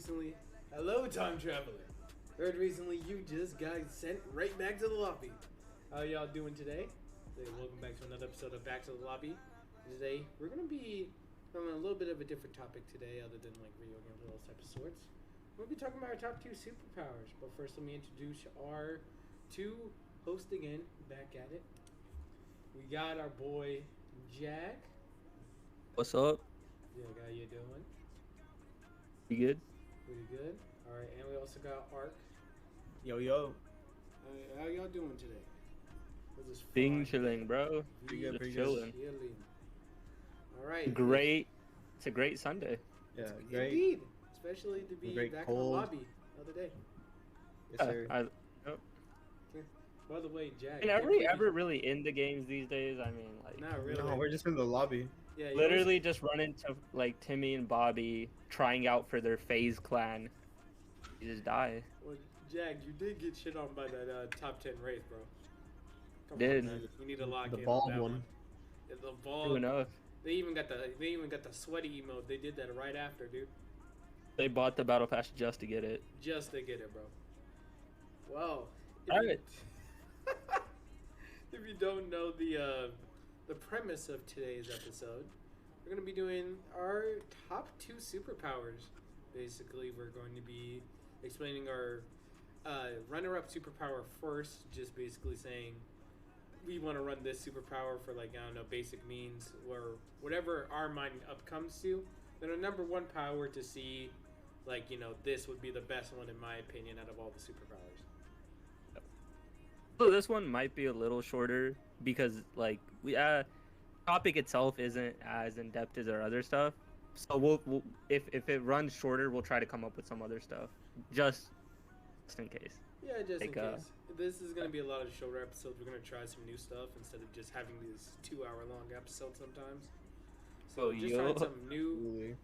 recently, hello time traveler. Heard recently you just got sent right back to the lobby. How y'all doing today? Welcome back to another episode of Back to the Lobby. Today we're gonna be on a little bit of a different topic today, other than like video games and those type of sorts. We'll be talking about our top 2 superpowers. But first, let me introduce our 2 hosts again. Back at it. We got our boy Jack. What's up? Yeah, how you doing? You good? Pretty good. All right, and we also got Ark. Yo, yo. How y'all doing today? This is Being chilling, bro. Pretty good, Just pretty chilling. Chilling. All right. Great. It's a great Sunday. Yeah, great. Indeed. Especially to be Great back cold. in the lobby the other day. Yes, sir. By the way, Jack. And are we ever really in the games these days? I mean, like, Not really. No, we're just in the lobby. Yeah, you literally just run into like Timmy and Bobby trying out for their phase clan. You just die. Well, Jack, you did get shit on by that top 10 race, bro. Come Did. on, man. You need to lock The in bald that one. Yeah, the True bald. enough. They even got the sweaty emote. They did that right after, dude. They bought the battle pass just to get it. Just to get it, bro. Well, Alright. if you don't know the premise of today's episode, we're going to be doing our top 2 superpowers. Basically, we're going to be explaining our runner-up superpower first, just basically saying we want to run this superpower for, like, I don't know, basic means or whatever our mind up comes to. Then our number 1 power to see, like, you know, this would be the best one in my opinion out of all the superpowers. So this one might be a little shorter because like we topic itself isn't as in depth as our other stuff. So we'll if it runs shorter, we'll try to come up with some other stuff just in case. Yeah, just in Like, case. This is going to be a lot of shorter episodes. We're going to try some new stuff instead of just having these 2-hour-long episodes sometimes. So just trying some new, Really.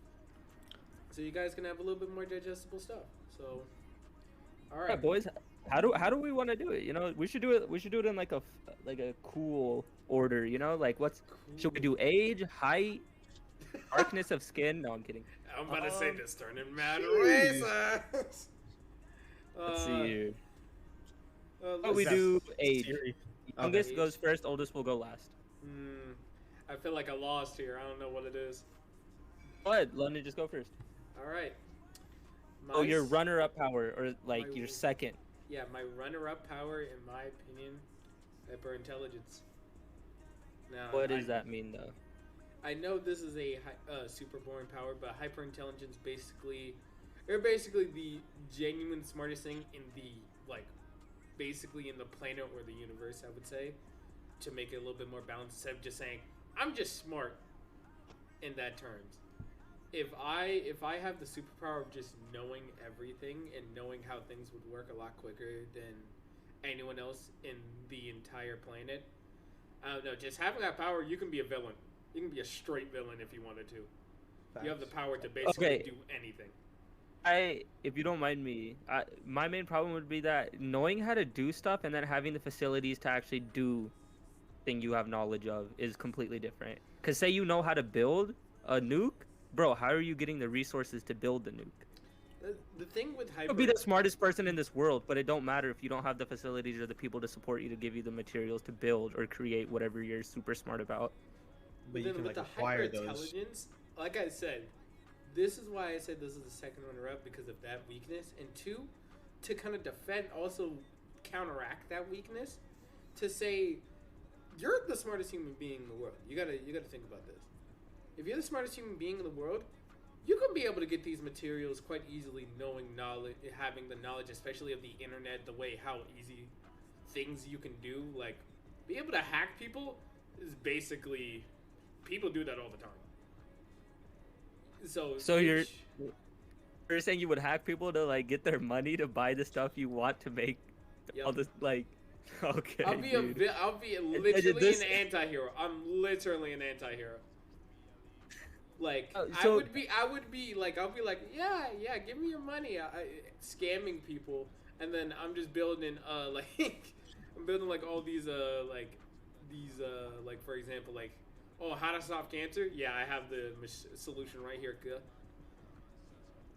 so you guys can have a little bit more digestible stuff. So, all All right, right, boys. How do we want to do it? You know, we should do it. We should do it in like a cool order. You know, like should we do age, height, darkness of skin? No, I'm kidding. I'm about to say this turning mad jeez. racist. Let's see here. Let's We do age. Siri. Youngest Okay. goes first. Oldest will go last. I feel like I lost here. I don't know what it is. Go ahead, London. Just go first. All right. Oh, your My- runner-up power, or like my- your second. Yeah, my runner-up power, in my opinion, hyper-intelligence. Now, What does that mean, though? I know this is a super boring power, but hyper-intelligence they're basically the genuine smartest thing in the, like, basically in the planet or the universe, I would say, to make it a little bit more balanced instead of just saying, I'm just smart in that terms. If I have the superpower of just knowing everything and knowing how things would work a lot quicker than anyone else in the entire planet, I don't know. Just having that power, you can be a villain. You can be a straight villain if you wanted to. You have the power to basically do anything. If you don't mind me, my main problem would be that knowing how to do stuff and then having the facilities to actually do thing you have knowledge of is completely different. Because say you know how to build a nuke, bro, how are you getting the resources to build the nuke? The thing with You'll be the smartest person in this world, but it don't matter if you don't have the facilities or the people to support you to give you the materials to build or create whatever you're super smart about. But you then can with like the acquire those. hyper-intelligence, like I said, this is why I said this is the second runner-up, because of that weakness, and 2, to kind of defend, also counteract that weakness, to say you're the smartest human being in the world. You gotta think about this. If you're the smartest human being in the world, you can be able to get these materials quite easily, knowing knowledge, having the knowledge, especially of the internet, the way how easy things you can do. Like, be able to hack people is basically, people do that all the time. So you're saying you would hack people to like get their money to buy the stuff you want to make all this like. Okay, I'll be dude. I'll be literally an anti-hero. I'm literally an anti-hero. Like I would be like, I'll be like, yeah, give me your money. Scamming people, and then I'm just building like I'm building like all these like for example, like, oh, how to stop cancer? Yeah, I have the solution right here.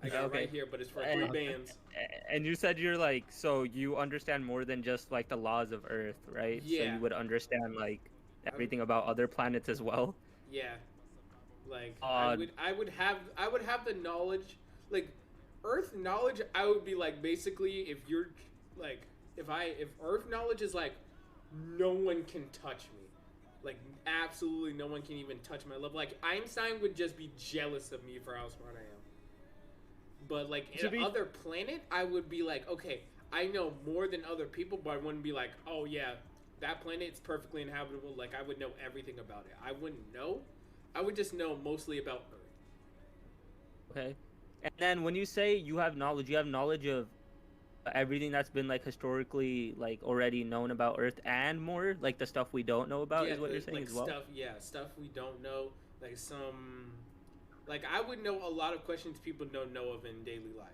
I got it Okay. right here, but it's for 3 bands. And you said you're like, so you understand more than just like the laws of Earth, right? So Yeah. you would understand like everything about other planets as well. Yeah. Like I would have the knowledge, like Earth knowledge. I would be like, basically, if you're like, if Earth knowledge is like, no one can touch me, like absolutely no one can even touch my level. Like Einstein would just be jealous of me for how smart I am. But like in other planet, I would be like, okay, I know more than other people, but I wouldn't be like, oh yeah, that planet's perfectly inhabitable. Like I would know everything about it. I wouldn't know. I would just know mostly about Earth. Okay. And then when you say you have knowledge of everything that's been like historically like already known about Earth and more, like the stuff we don't know about, is what you're saying like as well? Stuff we don't know, like some, like I would know a lot of questions people don't know of in daily life.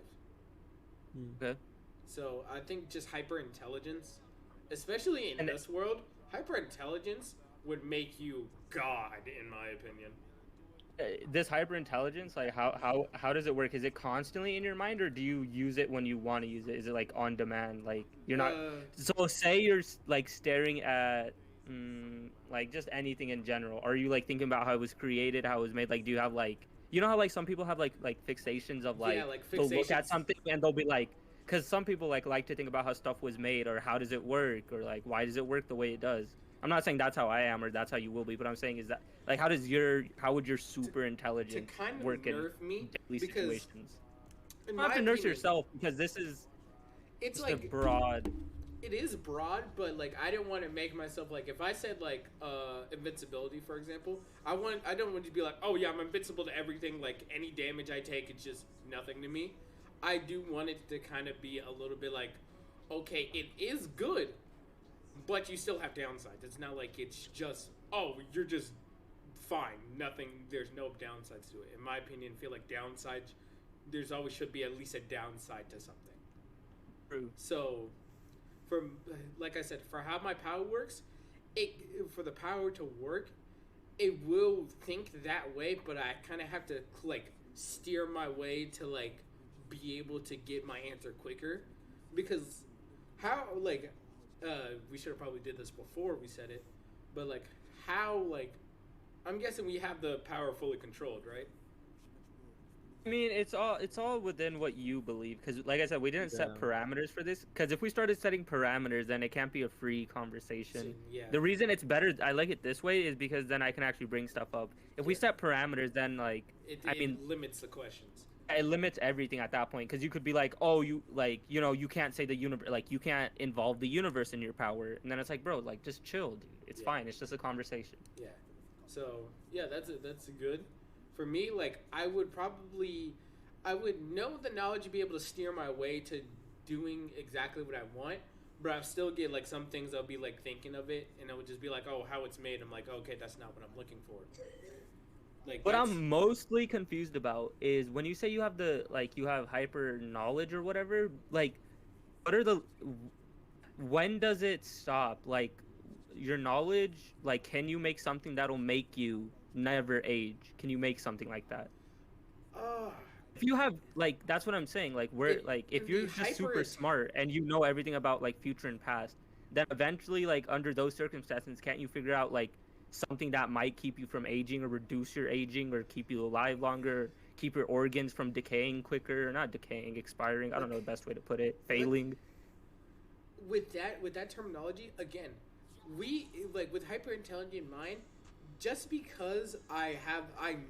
Okay. So I think just hyper intelligence, especially in this world, hyper intelligence would make you God, in my opinion. This hyper intelligence, like how does it work? Is it constantly in your mind, or do you use it when you want to use it? Is it like on demand? Like you're not. So say you're like staring at like just anything in general. Are you like thinking about how it was created, how it was made? Like do you have like, you know how like some people have like fixations of like, they'll look at something and they'll be like, because some people like to think about how stuff was made or how does it work or like why does it work the way it does. I'm not saying that's how I am or that's how you will be, but I'm saying is that like how would your super intelligence to kind of work in daily situations? You don't have to nurse yourself, because this is it's like a broad. It is broad, but like I didn't want to make myself like, if I said like invincibility, for example, I don't want to be like, oh yeah, I'm invincible to everything, like any damage I take it's just nothing to me. I do want it to kind of be a little bit like, okay, it is good, but you still have downsides. It's not like it's just, oh, you're just fine, nothing, there's no downsides to it. In my opinion, I feel like downsides, there's always should be at least a downside to something. True. So, like I said, for how my power works, for the power to work, it will think that way, but I kind of have to like steer my way to like be able to get my answer quicker, because how like we should have probably did this before we said it, but like how, like I'm guessing we have the power fully controlled, right? I mean, it's all within what you believe, because like I said, we didn't set parameters for this, because if we started setting parameters, then it can't be a free conversation. Yeah. The reason it's better, I like it this way, is because then I can actually bring stuff up. If we set parameters, then like it limits the questions. It limits everything at that point, because you could be like, oh, you like, you know, you can't say the universe, like you can't involve the universe in your power, and then it's like, bro, like just chill, dude. It's fine. It's just a conversation. Yeah. So yeah, that's good. For me, like I would know the knowledge to be able to steer my way to doing exactly what I want, but I still get like some things I'll be like thinking of it, and it would just be like, oh, how it's made. I'm like, okay, that's not what I'm looking for. Like what I'm mostly confused about is when you say you have you have hyper knowledge or whatever, like when does it stop? Like your knowledge, like can you make something that'll make you never age? Can you make something like that? If you have like, that's what I'm saying, like if you're just super smart and you know everything about like future and past, then eventually like under those circumstances, can't you figure out like something that might keep you from aging or reduce your aging or keep you alive longer, keep your organs from decaying quicker, not decaying, expiring, I don't know the best way to put it, failing? With that terminology, again, we like with hyper intelligent mind, just because I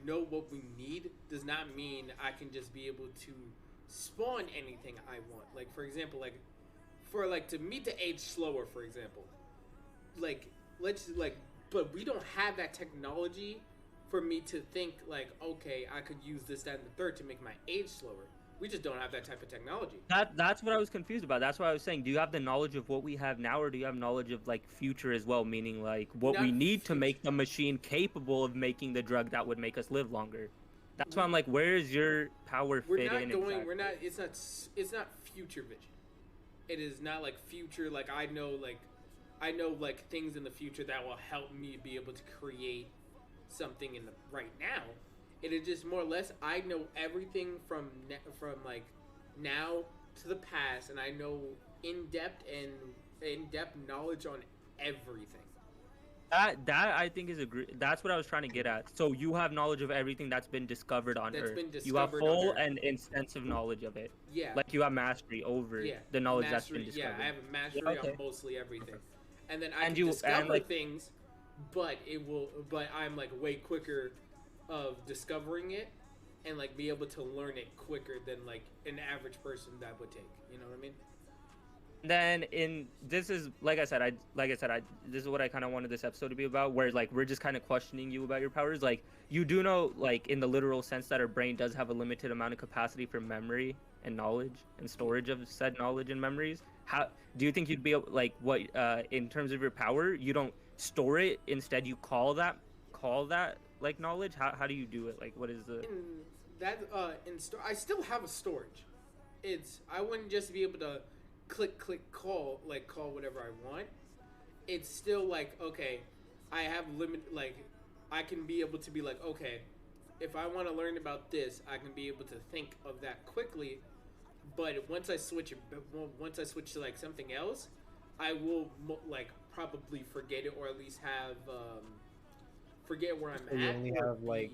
know what we need does not mean I can just be able to spawn anything I want. Like for example, like for like to meet the age slower, for example, like but we don't have that technology for me to think like, okay, I could use this, that, and the third to make my age slower. We just don't have that type of technology. That's what I was confused about. That's why I was saying, do you have the knowledge of what we have now, or do you have knowledge of like future as well? Meaning like what we need to make the machine capable of making the drug that would make us live longer. That's why I'm like, where is your power fit in? It's not future vision. It is not like future. Like I know like things in the future that will help me be able to create something in the right now. It is just more or less I know everything from like now to the past, and I know in-depth knowledge on everything. That I think is that's what I was trying to get at. So you have knowledge of everything that's been discovered on Earth. You have full and extensive knowledge of it. Yeah. Like you have mastery over the knowledge that's been discovered. Yeah, I have a mastery on mostly everything. And then I can discover things, but I'm like way quicker of discovering it and like be able to learn it quicker than like an average person that would take. You know what I mean? Then this is this is what I kind of wanted this episode to be about, where like we're just kind of questioning you about your powers. Like you do know, like in the literal sense, that our brain does have a limited amount of capacity for memory and knowledge and storage of said knowledge and memories. How do you think you'd be able, like what in terms of your power, you don't store it, instead you call that like knowledge? How do you do it? Like what is the I still have a storage. I wouldn't just be able to click call whatever I want. It's still like, okay, I have limit, like I can be able to be like, okay, if I want to learn about this, I can be able to think of that quickly. But once I switch to like something else, I will like probably forget it, or at least have forget where I'm at. You only have like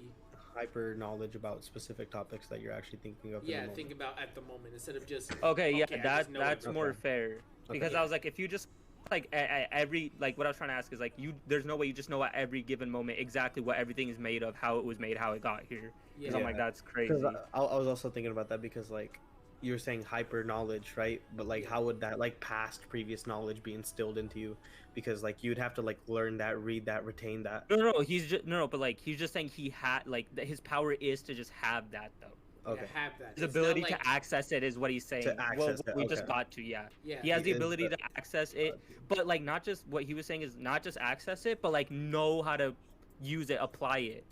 hyper knowledge about specific topics that you're actually thinking of. Yeah, think about at the moment instead of just. That's more fair, because I was like, if you just like every, like what I was trying to ask is like, there's no way you just know at every given moment exactly what everything is made of, how it was made, how it got here. I'm like, that's crazy. I was also thinking about that, because like you were saying hyper knowledge, right? But like how would that like past previous knowledge be instilled into you? Because like you'd have to like learn that, read that, retain that. But like he's just saying he had like his power is to just have that though. Okay. Have that. His ability to access it is what he's saying. To access it, we just got to, yeah. He has the ability to access it, but like not just, what he was saying is not just access it, but like know how to use it, apply it.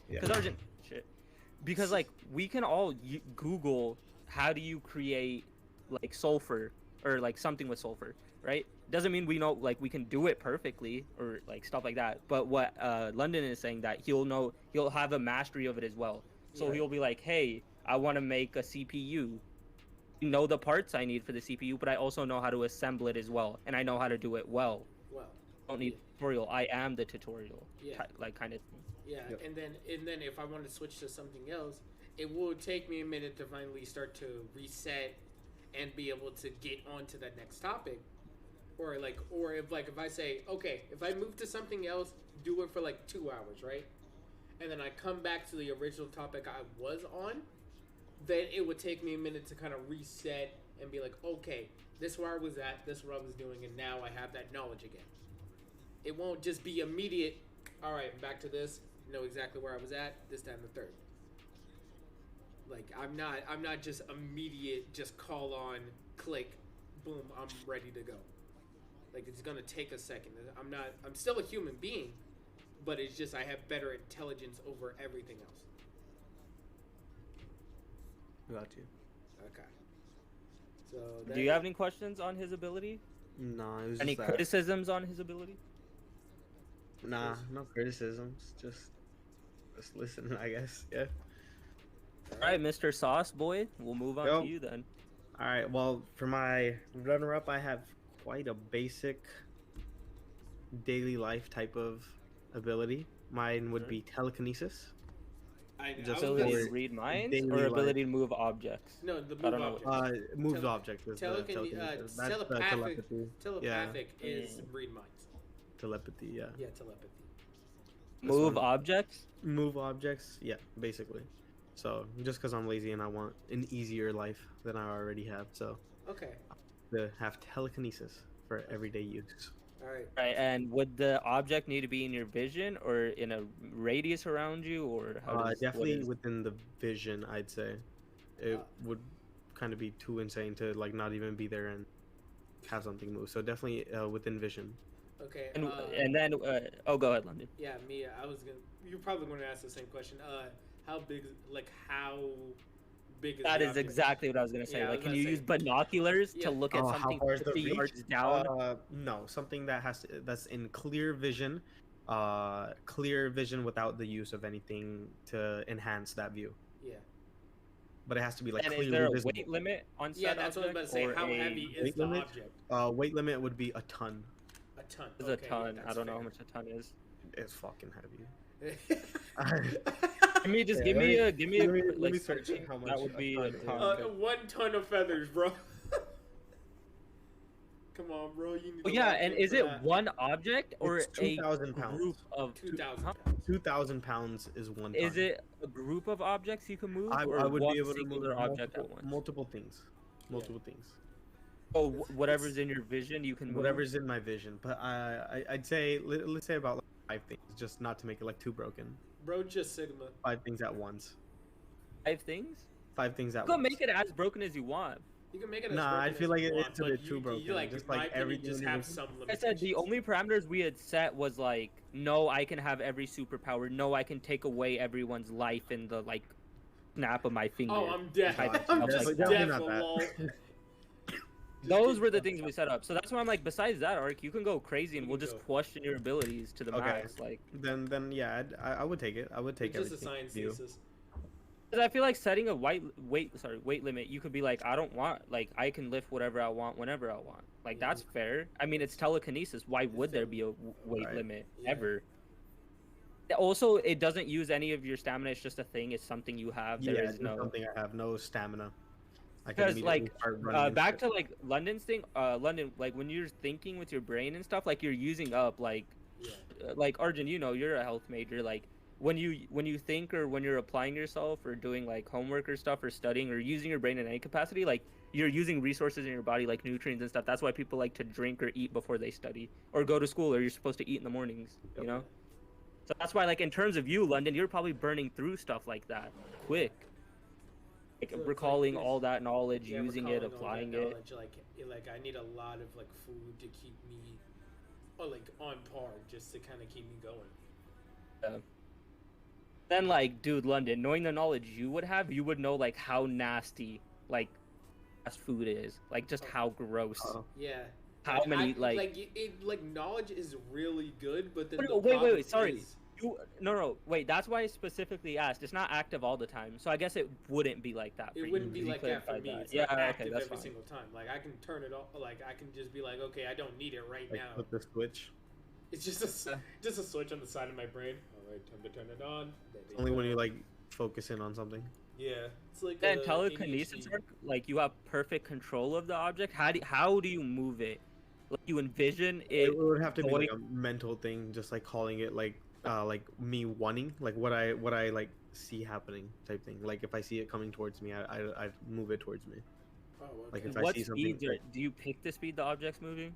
Because like we can all Google how do you create like sulfur or like something with sulfur, right? Doesn't mean we know, like we can do it perfectly or like stuff like that. But what Londan is saying, that he'll have a mastery of it as well. So he'll be like, hey, I want to make a CPU. I know the parts I need for the CPU, but I also know how to assemble it as well, and I know how to do it well. I don't need a tutorial. I am the tutorial. Like kind of thing. Yeah, and then if I want to switch to something else, it will take me a minute to finally start to reset and be able to get onto that next topic. Or if I say, okay, if I move to something else, do it for like 2 hours, right? And then I come back to the original topic I was on, then it would take me a minute to kind of reset and be like, okay, this is where I was at, this is what I was doing, and now I have that knowledge again. It won't just be immediate, all right, back to this, know exactly where I was at, this time the third. Like, I'm not just immediate, just call on, click, boom, I'm ready to go. Like, it's gonna take a second. I'm still a human being, but it's just I have better intelligence over everything else. Got you. Okay. So do you have any questions on his ability? No, it was any just criticisms on his ability? Nah, no criticisms. Just listen, I guess. Yeah. All right, Mr. Sauce Boy, we'll move on to you then. All right. Well, for my runner-up, I have quite a basic daily life type of ability. Mine would be telekinesis. Ability to read minds or ability to move objects? No, the move objects. Moves objects. Telepathic is read minds. Telepathy, yeah. Yeah, telepathy. Move objects? Move objects, yeah, basically. So, just because I'm lazy and I want an easier life than I already have, so. Okay. To have telekinesis for everyday use. Alright. Right, and would the object need to be in your vision or in a radius around you, or how definitely within the vision, I'd say. It would kind of be too insane to like not even be there and have something move. So definitely within vision. Okay. And then go ahead, Londan. Yeah, Mia, you're probably going to ask the same question. How big is that is exactly what I was going to say. Like, can you use binoculars to look at something 50 yards down? No, something that's in clear vision clear vision without the use of anything to enhance that view. Yeah. But it has to be like And is clearly there a visible. weight limit on Yeah, said that's what I was about to object? say. Or How a heavy is weight the limit? object? Weight limit would be a ton. A ton. is Okay, a ton? Yeah, I that's don't know fair. how much a ton is. It's fucking heavy. Give me just Yeah, give me a let me like search searching, how much that would a be ton a is. ton. 1 ton of feathers, bro. Come on, bro. You need Oh to yeah, lock and in is for it that. one object or It's a 2,000 pounds. group of 2,000 huh? pounds. 2,000 pounds is 1 ton. Is it a group of objects you can move, I or would one be able to move singular object at once? multiple things. Multiple things. Oh, whatever's It's- in your vision, you can move. Whatever's in my vision. But I'd say, let's say about like 5 things, just not to make it like too broken. Bro, just Sigma. 5 things at once. 5 things. 5 things at You can once. make it as broken as you want. You can make it as Nah, broken I as feel like you want, it's a but bit too you, broken. like, Just in my like opinion, everything just in have the- some I limitations. said the only parameters we had set was like, no, I can have every superpower. No, I can take away everyone's life in the like snap of my finger. Oh, I'm dead. Type of I'm stuff just like definitely dead not for that. lol. Those were the things we set up. So that's why I'm like, besides that arc, you can go crazy and You we'll can just go. question your abilities to the Okay. max. Like, Then yeah, I would take it. I would take It's just a everything. science you. thesis. 'cause I feel like setting a weight limit, you could be like, I don't want, like, I can lift whatever I want whenever I want. Like, Yeah. that's fair. I mean, it's telekinesis. Why would there be a weight Right. limit Yeah. ever? Also, it doesn't use any of your stamina. It's just a thing. It's something you have. There Yeah, is it's no. something I have no stamina. I can Because immediately like start running and back shit. to like London's thing, London, like when you're thinking with your brain and stuff, like you're using up like Yeah. like Arjun, you know, you're a health major. Like when you think or when you're applying yourself or doing like homework or stuff or studying or using your brain in any capacity, like you're using resources in your body like nutrients and stuff. That's why people like to drink or eat before they study or go to school, or you're supposed to eat in the mornings, you know? So that's why, like, in terms of you, London, you're probably burning through stuff like that quick. Like, So it's like recalling this- all that knowledge, Yeah, using recalling it, all that applying it. knowledge, like I need a lot of like food to keep me, like on par, just to kind of keep me going. Then, like, dude, London, knowing the knowledge you would have, you would know, like, how nasty, like, fast food is. Like, just how gross. Yeah. How Like, many, like... like knowledge is really good, but then Wait, the wait, problem sorry. is- No, wait, that's why I specifically asked. It's not active all the time, so I guess it wouldn't be like that for It you. wouldn't be You like that for clarified me. that. It's Yeah, not okay, active that's every fine. single time. Like I can turn it off. Like I can just be like, okay, I don't need it right Like, now. flip the switch. It's just a switch on the side of my brain. All right, time to turn it on. Only when you like focus in on something. Yeah, it's like Then a telekinesis, ADHD. like, you have perfect control of the object. How do you move it? Like, you envision it. It would have to be going- like a mental thing, just like calling it like me wanting, like what I like see happening type thing. Like if I see it coming towards me, I move it towards me. Oh, okay. Like if What I see something. speeds do you pick the speed the object's moving?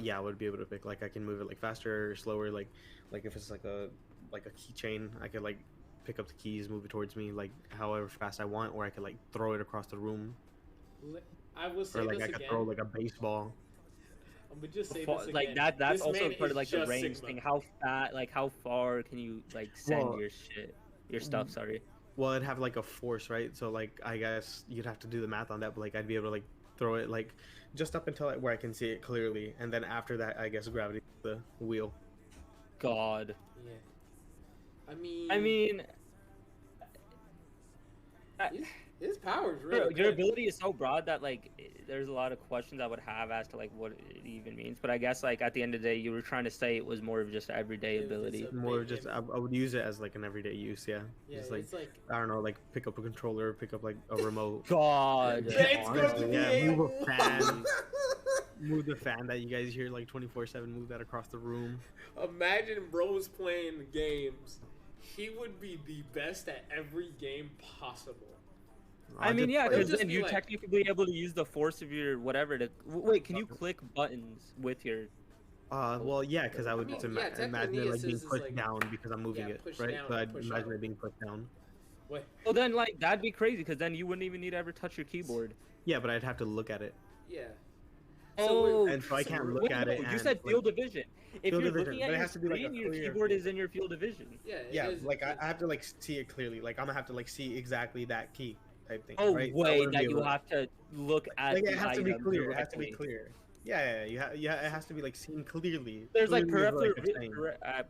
Yeah, I would be able to pick. Like I can move it like faster or slower. Like if it's like a keychain, I could like pick up the keys, move it towards me, like however fast I want, or I could like throw it across the room, I will say or like this I could again. throw like a baseball. I'm gonna just say Fa- this again. like that's This also man part of is like the just range Sigma. thing. How fat, like how far can you like send Well, your stuff? Sorry. Well, it'd have like a force, right? So like I guess you'd have to do the math on that, but like I'd be able to like throw it like just up until where I can see it clearly, and then after that, I guess gravity the wheel. God. Yeah. I I mean, his power's your, really your good. ability is so broad that like there's a lot of questions I would have as to like what it even means. But I guess like at the end of the day, you were trying to say it was more of just an everyday It's ability. a- More of just I would use it as like an everyday use, yeah. Yeah, Just like it's like I don't know, like pick up a controller, pick up like a remote. God. Yeah, it's going to Honestly, be yeah, move able- a fan, move the fan that you guys hear like 24/7. Move that across the room. Imagine bro's playing games. He would be the best at every game possible. I mean, yeah, It'll because just then be you like- technically be able to use the force of your whatever to. Wait, can you click buttons with your? Well, yeah, because I would mean, just yeah, imagine it like being telekinesis is pushed like- down because I'm moving yeah, it, push right? down, So I'd push imagine up. it being pushed down. Wait, Well, then like that'd be crazy because then you wouldn't even need to ever touch your keyboard. Yeah, but I'd have to look at it. yeah. Oh, And so I can't look wait, at no, it you and, said like, field of vision. If field you're of vision, looking but at it your has to be, like, a screen, your clear keyboard field. is in your field of vision. Yeah, it Yeah, is- like I it's- have to like see it clearly. Like I'm gonna have to like see exactly that key type thing. Oh right? I wait, wouldn't that be you able to- have to look at Like the it has to be item clear. It has to be directly. clear. It has to be like seen clearly. There's like Clearly is peripheral, what you're saying.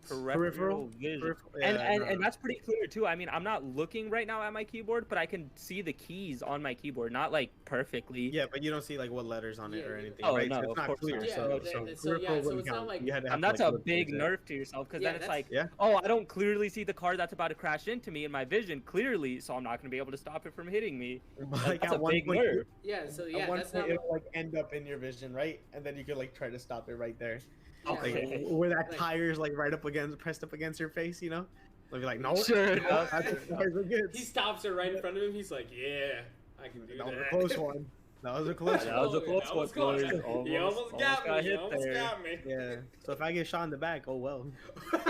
peripheral vision, Peripheral, and that's pretty clear too. I mean, I'm not looking right now at my keyboard, but I can see the keys on my keyboard, not like perfectly. Yeah, but you don't see like what letters on it or anything, Oh, right? no, so it's of not course clear. not. Yeah, So peripheral so wouldn't it's not count. like- You had to have And to, that's like, a look big towards it. nerf to yourself, because Yeah, then it's that's- like, Yeah. oh, I don't clearly see the car that's about to crash into me in my vision clearly, so I'm not gonna be able to stop it from hitting me. Like That's at a one big point, nerf. Yeah, so at yeah, one that's point not. it'll like end up in your vision, right? And then you could like try to stop it right there. Yeah, Like Okay. where that Like- tire's like right up against, pressed up against your face, you know? They'll be like, no, Sure no, enough. that's as far as it gets. He stops her right in front of him. He's like, "Yeah, I can do That was that." a close one. That was a close That one. was a close That was one, close. boys. He almost got me. He hit almost there. got me. Yeah. So if I get shot in the back, oh well.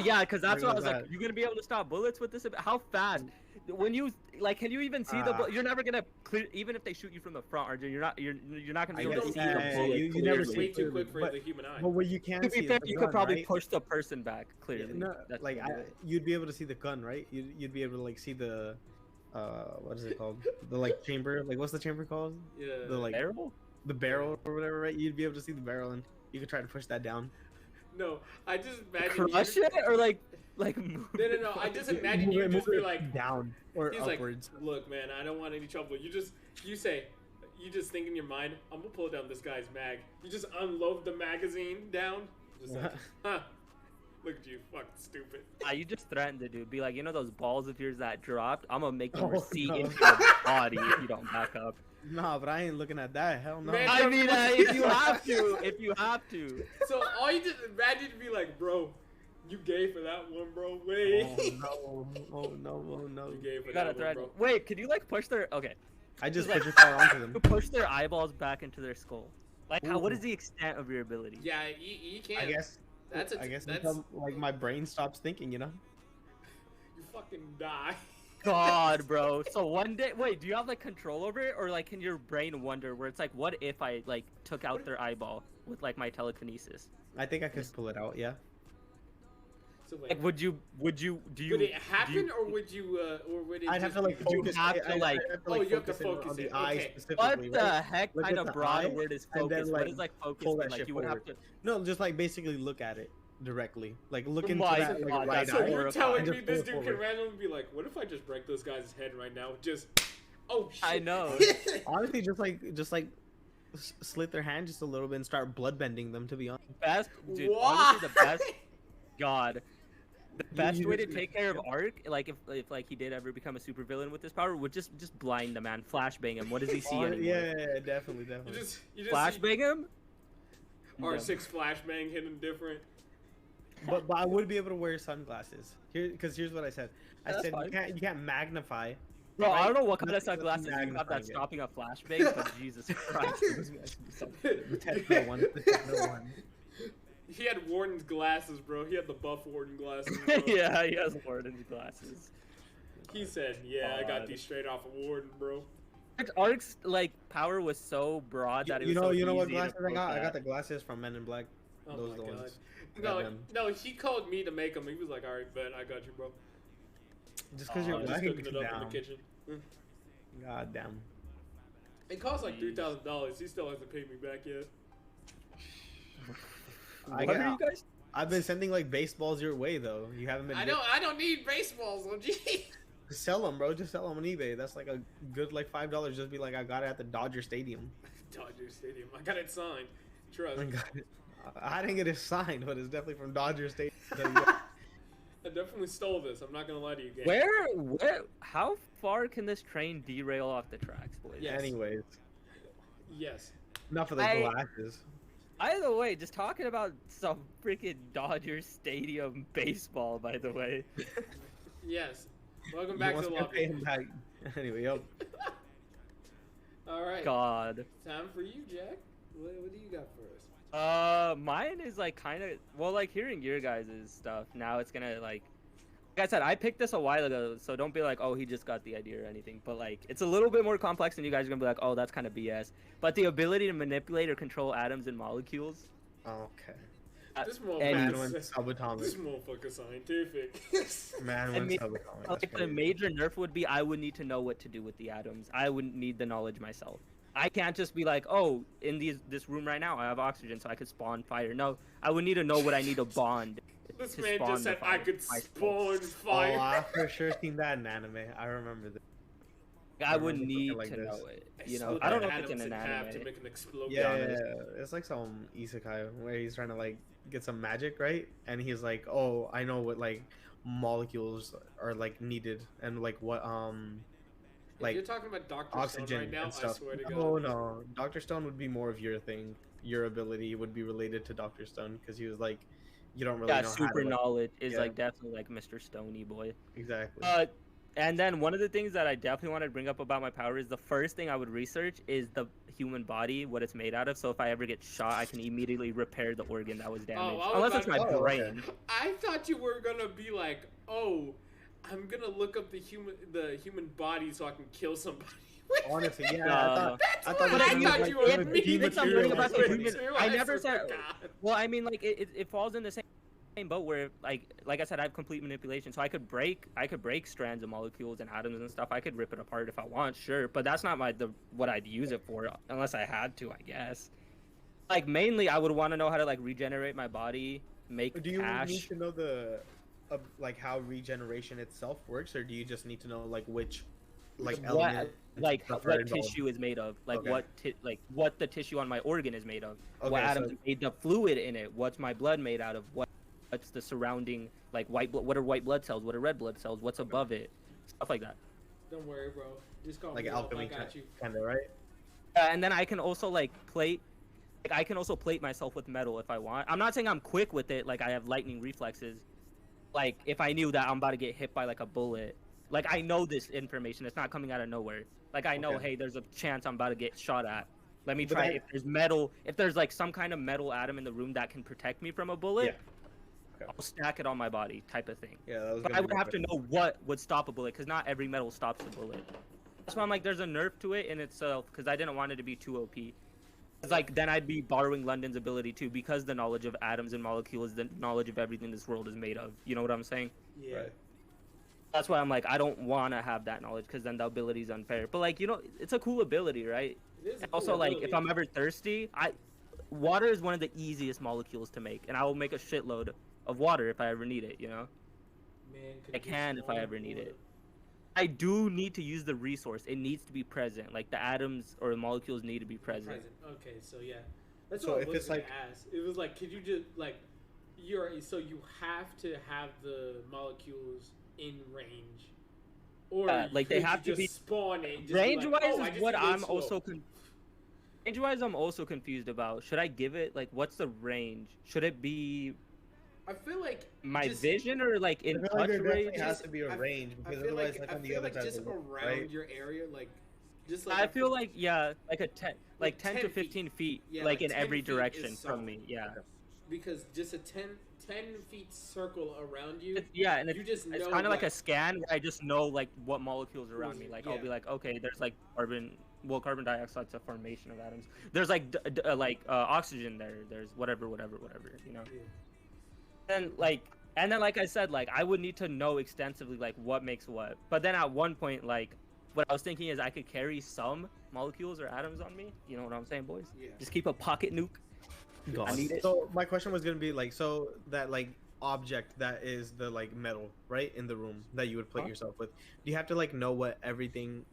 Yeah, because that's what I was Look like. at that. You gonna be able to stop bullets with this? How fast? When you like, can you even see the? You're never gonna clear. Even if they shoot you from the front, RJ, you're not. You're not gonna be I able to guess, see yeah, the bullet. you never It's see way it too clearly, quick for but- the human eye. But what you can To see be is fair, the you gun, could probably right? push the person back. Clearly, No, That's like gonna do it. you'd be able to see the gun, right? You'd be able to like see the, what is it called? The like chamber. Like what's the chamber called? Yeah. The like Barrel? the barrel or whatever, right? You'd be able to see the barrel and you could try to push that down. No, I just imagine. Crush you, it or like move No, it I just forward? imagine you Move just it be like, down or he's upwards. like, "Look, man, I don't want any trouble." You just think in your mind, "I'm gonna pull down this guy's mag." You just unload the magazine down. Just like, huh? Look at you, fucking stupid. You just threatened the dude. Be like, you know those balls of yours that dropped? I'm gonna make them Oh, receipt no. into your body if you don't back up. Nah, but I ain't looking at that. Hell no. Man, I mean, if you have to, if you have to. So all you just imagine to be like, "Bro, you gay for that one, bro? Wait." Oh no! Oh no! Oh no! You gay for You that gotta one, threaten. bro. Wait, could you like push their? Okay, I just like- put your fire onto them. you push their eyeballs back into their skull. Like, how? What Ooh. is the extent of your ability? Yeah, you can't. I guess. That's I guess that's until, like my brain stops thinking, you know. you fucking die. God, bro. So one day, wait, do you have like control over it, or like can your brain wonder where it's like, what if I like took out their eyeball with like my telekinesis? I think I could pull it out. Yeah. So wait, Like, would you, do you? would it happen, do you- or would you, or would it? I'd have just to like be- you focus. have to, like- Oh, you have to in focus on the it, eye okay. specifically. What the right? heck Look kind at of the broad eye, word is and then, focus? What like, is like focus? pull that Like shit you would have to. No, just like basically look at it directly. Like look Oh into my that like, God, right that's So eye. you're horrifying. telling And me just this pull it dude can forward. randomly be like, "What if I just break this guy's head right now?" Just, oh shit. I know. Honestly, just like slit their hand just a little bit and start bloodbending them. To be honest. Best, dude. Why? Honestly, the best. God. The best you way to just- take care of Ark, like if like he did ever become a supervillain with this power, would just blind the man, flashbang him. What does he see Oh, anymore? yeah, definitely. You just see Flashbang him? R6 flashbang hitting different. But I would be able to wear sunglasses. Because here's what I said. I That's said fine. you can't magnify. Bro, I right? don't know what kind of Nothing sunglasses you have magnifying that's it. stopping a flashbang, but Jesus Christ. The techno one. The techno one. He had Warden's glasses, bro. He had the buff Warden glasses. Bro. Yeah, he has Warden's glasses. He said, "Yeah, I got God. these straight off of Warden, bro." Ark's like power was so broad that it was so You know what easy to glasses I poke got? I at. got the glasses from Men in Black. Oh Those my the god. ones. I No, got them. no, he called me to make them. He was like, "All right, bet I got you, bro." Just because Oh, you're I'm just black, cooking it up in down. the kitchen. God damn. It costs like Jeez. $3,000. He still hasn't paid me back yet. What are you guys? I've been sending like baseballs your way though. You haven't been. I don't need baseballs, OG. Sell them, bro. Just sell them on eBay. That's like a good like $5. Just be like, I got it at the Dodger Stadium. Dodger Stadium. I got it signed. Trust. I got it. I didn't get it signed, but it's definitely from Dodger Stadium. I definitely stole this. I'm not gonna lie to you, gang. Where? How far can this train derail off the tracks, boys? Yeah. Anyways, Yes. enough of the I- glasses. Either way, just talking about some freaking Dodger Stadium baseball, by the way. Yes. Welcome You back to want the me to pay lobby. him back. Anyway, yo. All right. God. Time for you, Jack. What do you got for us? Mine is like kind of well, like hearing your guys' stuff. Now it's gonna like I said, I picked this a while ago, so don't be like, oh, he just got the idea or anything. But like, it's a little bit more complex, and you guys are gonna be like, oh, that's kind of BS. But the ability to manipulate or control atoms and molecules. Okay. This Man motherfucker. went This subatomic. motherfucker scientific. Man I went mean, subatomic. That's Like the crazy. major nerf would be, I would need to know what to do with the atoms. I wouldn't need the knowledge myself. I can't just be like, oh, in this room right now, I have oxygen, so I could spawn fire. No, I would need to know what I need to bond. This to man spawn just the said I fire could myself. spawn fire. Oh, I for sure seen that in anime. I remember this. I would remember need something like to this. know it. They You know, split I don't the know if it's in atoms an half to anime. make an explosion. Yeah, honest. it's like some isekai where he's trying to like get some magic, right? And he's like, "Oh, I know what like molecules are like needed and like what If like you're talking about Dr. oxygen Stone right now, and I stuff." swear to God. No, no, Dr. Stone would be more of your thing. Your ability would be related to Dr. Stone because he was like, you don't really Yeah, know super how to, like, knowledge is yeah. like definitely like Mr. Stony boy. exactly. And then one of the things that I definitely wanted to bring up about my power is the first thing I would research is the human body, what it's made out of. So if I ever get shot, I can immediately repair the organ that was damaged. I was Unless it's my about to- brain. I thought you were gonna be like, oh, I'm gonna look up the human body so I can kill somebody. Honestly, yeah, No. That's thought what it I was thought like you were the meaning. human It's something about the material. human. I never said. forgot. Well, I mean, like it falls in the same boat where, like I said, I have complete manipulation, so I could break strands of molecules and atoms and stuff. I could rip it apart if I want, sure, but that's not what I'd use it for, unless I had to, I guess. Like mainly, I would want to know how to like regenerate my body, make Do you cash. need to know the like how regeneration itself works, or do you just need to know like which like element Like stuff are what involved? tissue is made of, like Okay. what the tissue on my organ is made of, what Okay, atoms so- made the fluid in it, what's my blood made out of, what's the surrounding like white blood, what are white blood cells, what are red blood cells, what's above it, stuff like that. Don't worry, bro. Just call like me up. I alchemy got you. kind of, right? And then I can also like plate. Like, I can also plate myself with metal if I want. I'm not saying I'm quick with it, like I have lightning reflexes. Like if I knew that I'm about to get hit by like a bullet, like I know this information. It's not coming out of nowhere. Like I know, Okay. hey, there's a chance I'm about to get shot at. Let me But try. that- If there's metal, if there's like some kind of metal atom in the room that can protect me from a bullet, Yeah. Okay. I'll stack it on my body, type of thing. Yeah, that was. But gonna I be would my have to question. know what would stop a bullet, because not every metal stops a bullet. That's why I'm like, there's a nerf to it in itself, because I didn't want it to be too OP. It's like then I'd be borrowing London's ability too, because the knowledge of atoms and molecules, the knowledge of everything this world is made of. You know what I'm saying? Yeah. Right. That's why I'm like, I don't want to have that knowledge, because then the ability is unfair. But like, you know, it's a cool ability, right? It is a And also, cool like, ability. if I'm ever thirsty, water is one of the easiest molecules to make, and I will make a shitload of water if I ever need it. You know, Man, could I you can if I spawn ever need wood? it. I do need to use the resource. It needs to be present. Like the atoms or the molecules need to be present. Okay, so yeah, that's So what I if was it's gonna like- ask. It was like, could you just like, so you have to have the molecules in range, or like, they could have you to be- just spawn it. And just Range be like, wise oh, I is just what need to go I'm slow. also range wise I'm also confused about. Should I give it like what's the range? Should it be I feel like my just- vision or like I in feel like touch there definitely range? has to be a I- range I because feel otherwise, like, like I on the feel other like side just of the world, around right? your area, like just like I feel like yeah, like a 10 like 10 to 10 feet. 15 feet, Yeah, like like in 10 every feet is direction solid. from me. Yeah. because just a 10 feet circle around you. Yeah, and You just it's know, kind of like a like- scan where I just know like what molecules are around me. Like I'll Yeah. be like, okay, there's like carbon dioxide's a formation of atoms. There's like oxygen there. There's whatever, you know. Yeah. And then like I said, like I would need to know extensively like what makes what. But then at one point, like what I was thinking is I could carry some molecules or atoms on me. You know what I'm saying, boys? Yeah. Just keep a pocket nuke. I need it. So my question was gonna be like, so that like object that is the like metal right in the room that you would plate Huh? yourself with, do you have to like know what everything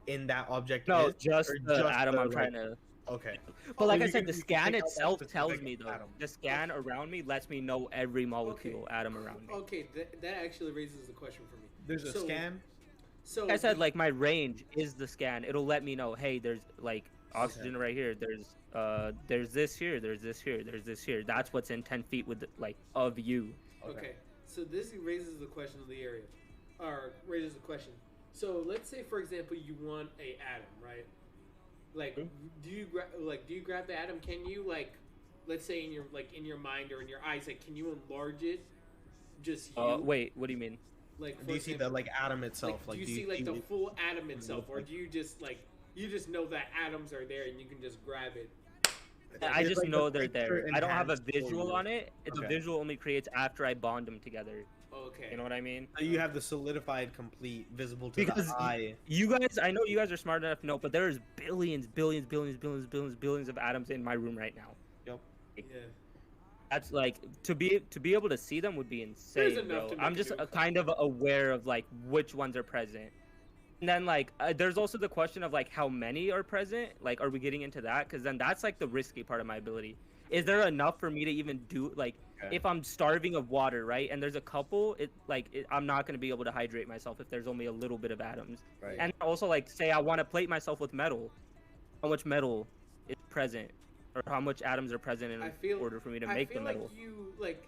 in that object No, is? just or the just atom the, I'm like- trying to. Okay. But like So I you said, can- the you can scan pick out that itself tells specific me though. atom. The scan around me lets me know every molecule, atom around me. Okay, that actually raises a question for me. There's a So- scan. So Like I said, like my range is the scan. It'll let me know, hey, there's like oxygen right here. There's this here. There's this here. There's this here. That's what's in 10 feet with like of you. Okay, so this raises the question of the area, or raises the question. So let's say, for example, you want a atom, right? Like, do you grab the atom? Can you like, let's say in your mind or in your eyes, like, can you enlarge it? Just you? Wait, what do you mean? Like, for Do you see the example, like atom itself? do you see like the full atom itself, or do you just like you just know that atoms are there and you can just grab it? I It's just like know the they're there. picture I don't have a enhanced visual photo. on it. The Okay. visual only creates after I bond them together. Okay. You know what I mean? So you have the solidified, complete, visible to Because the eye. you guys, I know you guys are smart enough to know, but there's billions of atoms in my room right now. Yep. Yeah. That's like to be able to see them would be insane, enough bro. to make I'm a just new kind of aware of like which ones are present. And then like there's also the question of like how many are present. Like, are we getting into that? Because then that's like the risky part of my ability. Is there enough for me to even do like Okay. if I'm starving of water, right? And there's a couple, I'm not gonna be able to hydrate myself if there's only a little bit of atoms. Right. And also like say I want to plate myself with metal. How much metal is present, or how much atoms are present in order for me to make the metal? Like you like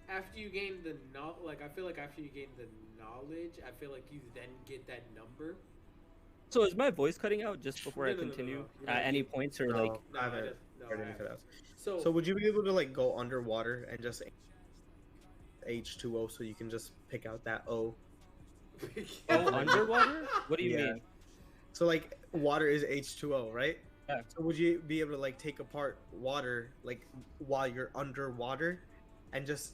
after you gain the I feel like after you gain the knowledge, I feel like you then get that number. So is my voice cutting out just before I No. continue You're at not- any points or No, like? I haven't no, heard I any haven't. cutouts. So So would you be able to like go underwater and just H2O so you can just pick out that O? Oh, underwater? What do you Yeah. mean? So like water is H2O, right? Yeah. So would you be able to like take apart water like while you're underwater and just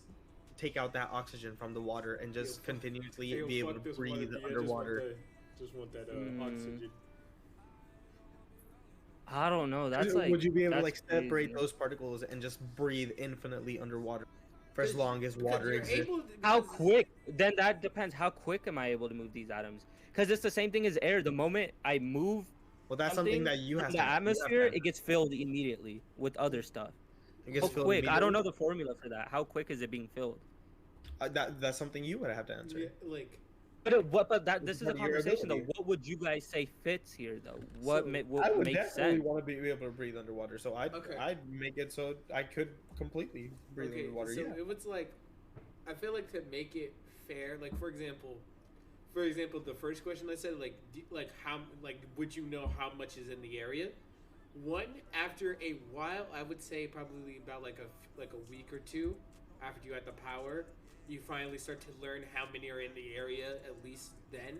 take out that oxygen from the water and just continuously be able to breathe underwater? Just want that Mm. oxygen. I don't know. That's like. Would you be able to that's like separate crazy. those particles and just breathe infinitely underwater for as long as water exists? How quick? Then that depends. How quick am I able to move these atoms? Because it's the same thing as air. The moment I move Well, that's something that you have in the to. You have to atmosphere, answer. it gets filled immediately with other stuff. It gets How filled quick? I don't know immediately. the formula for that. How quick is it being filled? That's something you would have to answer. Yeah, like But this is a Part of your conversation though. ability. What would you guys say fits here though? What So, what I would makes definitely sense? want to be able to breathe underwater, so Okay. I'd make it so I could completely breathe okay, underwater. so Yeah. it was like I feel like to make it fair, like for example, the first question I said, like how would you know how much is in the area? One, after a while, I would say probably about like a week or two after you had the power, you finally start to learn how many are in the area. At least then,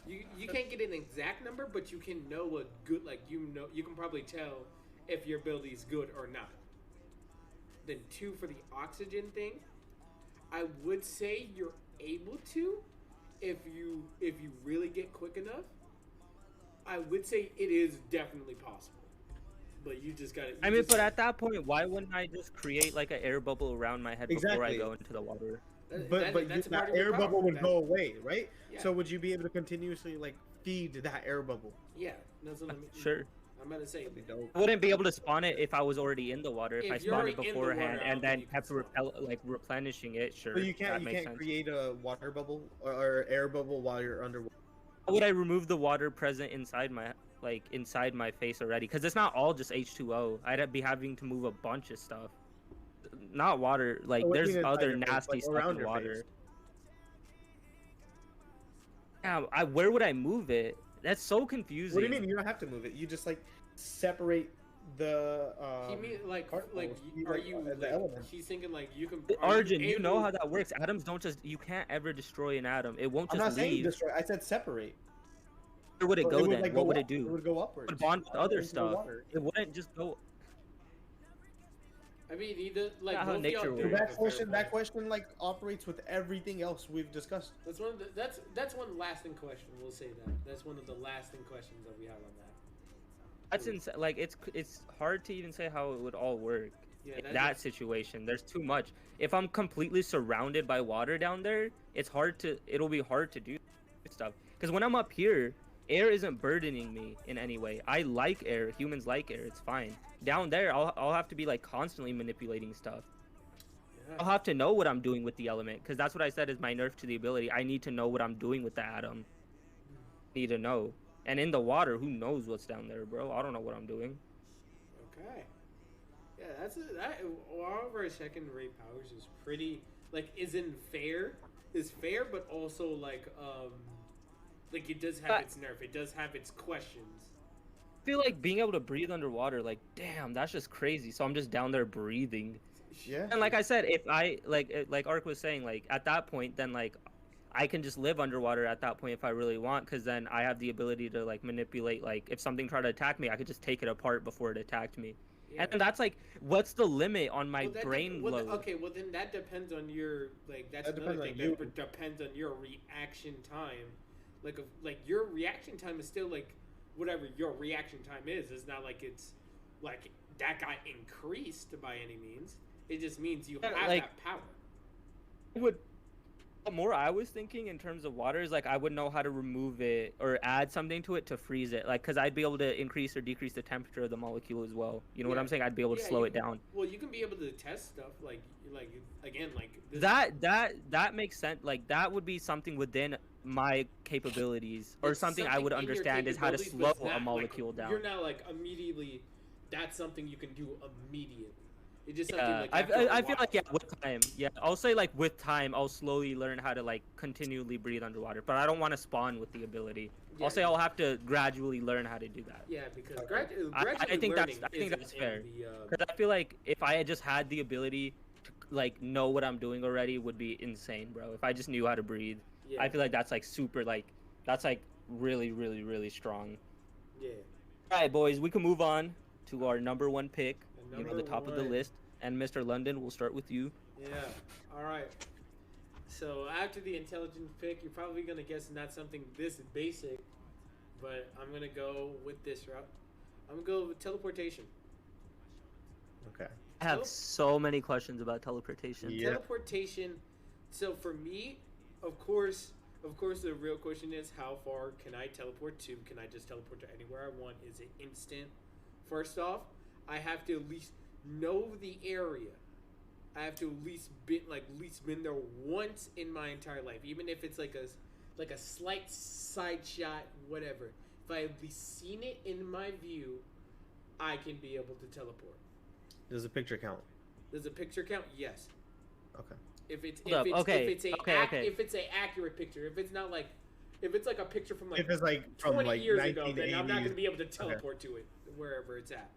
you can't get an exact number, but you can know a good you can probably tell if your ability is good or not. Then two, for the oxygen thing, I would say you're able to if you really get quick enough. I would say it is definitely possible, but you just gotta. I mean, but at that point, why wouldn't I just create like an air bubble around my head before I Exactly. go into the water? But that's that part of your air power. bubble would That- go away, right? Yeah. So would you be able to continuously like feed that air bubble? Yeah, that's what I mean. Sure. I'm about to say. That'd be dope. I wouldn't be able to spawn it if I was already in the water. If If I you're spawned it in the beforehand water, I and don't think then you can kept replenishing it, sure. But you that makes can't sense. create a water bubble or air bubble while you're underwater. How would I remove the water present inside my face already? Because it's not all just H2O. I'd be having to move a bunch of stuff. Not water. Like Oh, what do you there's mean inside other your face? nasty Like, stuff around in your water. face? Yeah, where would I move it? That's so confusing. What do you mean? You don't have to move it. You just like separate the. He mean particles, are you the like, elements? he's thinking like you can. Arjun, you know able- how that works. Atoms don't just. You can't ever destroy an atom. It won't I'm just not saying leave. destroy. I said separate. Where would it Or go would, then? like, What go would up. it do? It would go It upwards. would bond with other into the stuff. water. It wouldn't just go. I mean, either like Not how both of nature y'all do works. have That a fair question, point. that question, like operates with everything else we've discussed. That's one. That's one lasting question. We'll say that. That's one of the lasting questions that we have on that. That's insane. Like it's hard to even say how it would all work. Yeah, In that's that situation, there's too much. If I'm completely surrounded by water down there, it'll be hard to do stuff. Because when I'm up here, air isn't burdening me in any way. I like air. Humans like air. It's fine. Down there, I'll have to be like constantly manipulating stuff. I'll have to know what I'm doing with the element, because that's what I said is my nerf to the ability. I need to know what I'm doing with the atom. Need to know. And in the water, who knows what's down there, bro? I don't know what I'm doing. Okay. Yeah, however, secondary powers is pretty is fair, but also like it does have its nerf. It does have its questions. I feel like being able to breathe underwater, like, damn, that's just crazy. So I'm just down there breathing. Yeah. And like I said, if I like Ark was saying, like at that point, then like I can just live underwater at that point if I really want, because then I have the ability to like manipulate. Like if something tried to attack me, I could just take it apart before it attacked me. Yeah. And then that's like, what's the limit on my Well, brain well, load? okay, well then that depends on your like. That's That another depends thing. on That depends on your reaction time. Like your reaction time is still like whatever your reaction time is. It's not like it's like that got increased by any means. It just means you have like, that power. Would the more I was thinking in terms of water is like I would know how to remove it or add something to it to freeze it, like because I'd be able to increase or decrease the temperature of the molecule as well. You know what I'm saying? I'd be able to slow it down. Well, you can be able to test stuff like again like this. That makes sense. Like that would be something within my capabilities or something I would understand is how to slow a molecule down. You're not like immediately. That's something you can do immediately. It's just something like I feel like with time, I'll say like with time I'll slowly learn how to like continually breathe underwater, but I don't want to spawn with the ability. I'll say I'll have to gradually learn how to do that. Yeah, because gradually I think that's fair. Because I feel like if I had just had the ability to like know what I'm doing already would be insane, bro. If I just knew how to breathe, I feel like that's like super that's like really really really strong. Yeah. All right, boys, we can move on to our number 1 pick. The top of the list, and Mr. London, we'll start with you. Yeah. All right. So after the intelligence pick, you're probably gonna guess not something this basic, but I'm gonna go with this route. I'm gonna go with teleportation. Okay. I have so many questions about teleportation. Yeah. Teleportation. So for me, of course, the real question is how far can I teleport to? Can I just teleport to anywhere I want? Is it instant? First off, I have to at least know the area. I have to at least been there once in my entire life, even if it's like a slight side shot, whatever. If I at least seen it in my view, I can be able to teleport. Does a picture count? Does a picture count? Yes. Okay. If it's a accurate picture, if it's not like if it's like a picture from like if it's like from 20 like years ago, then I'm not going to be able to Okay. teleport to it wherever it's at.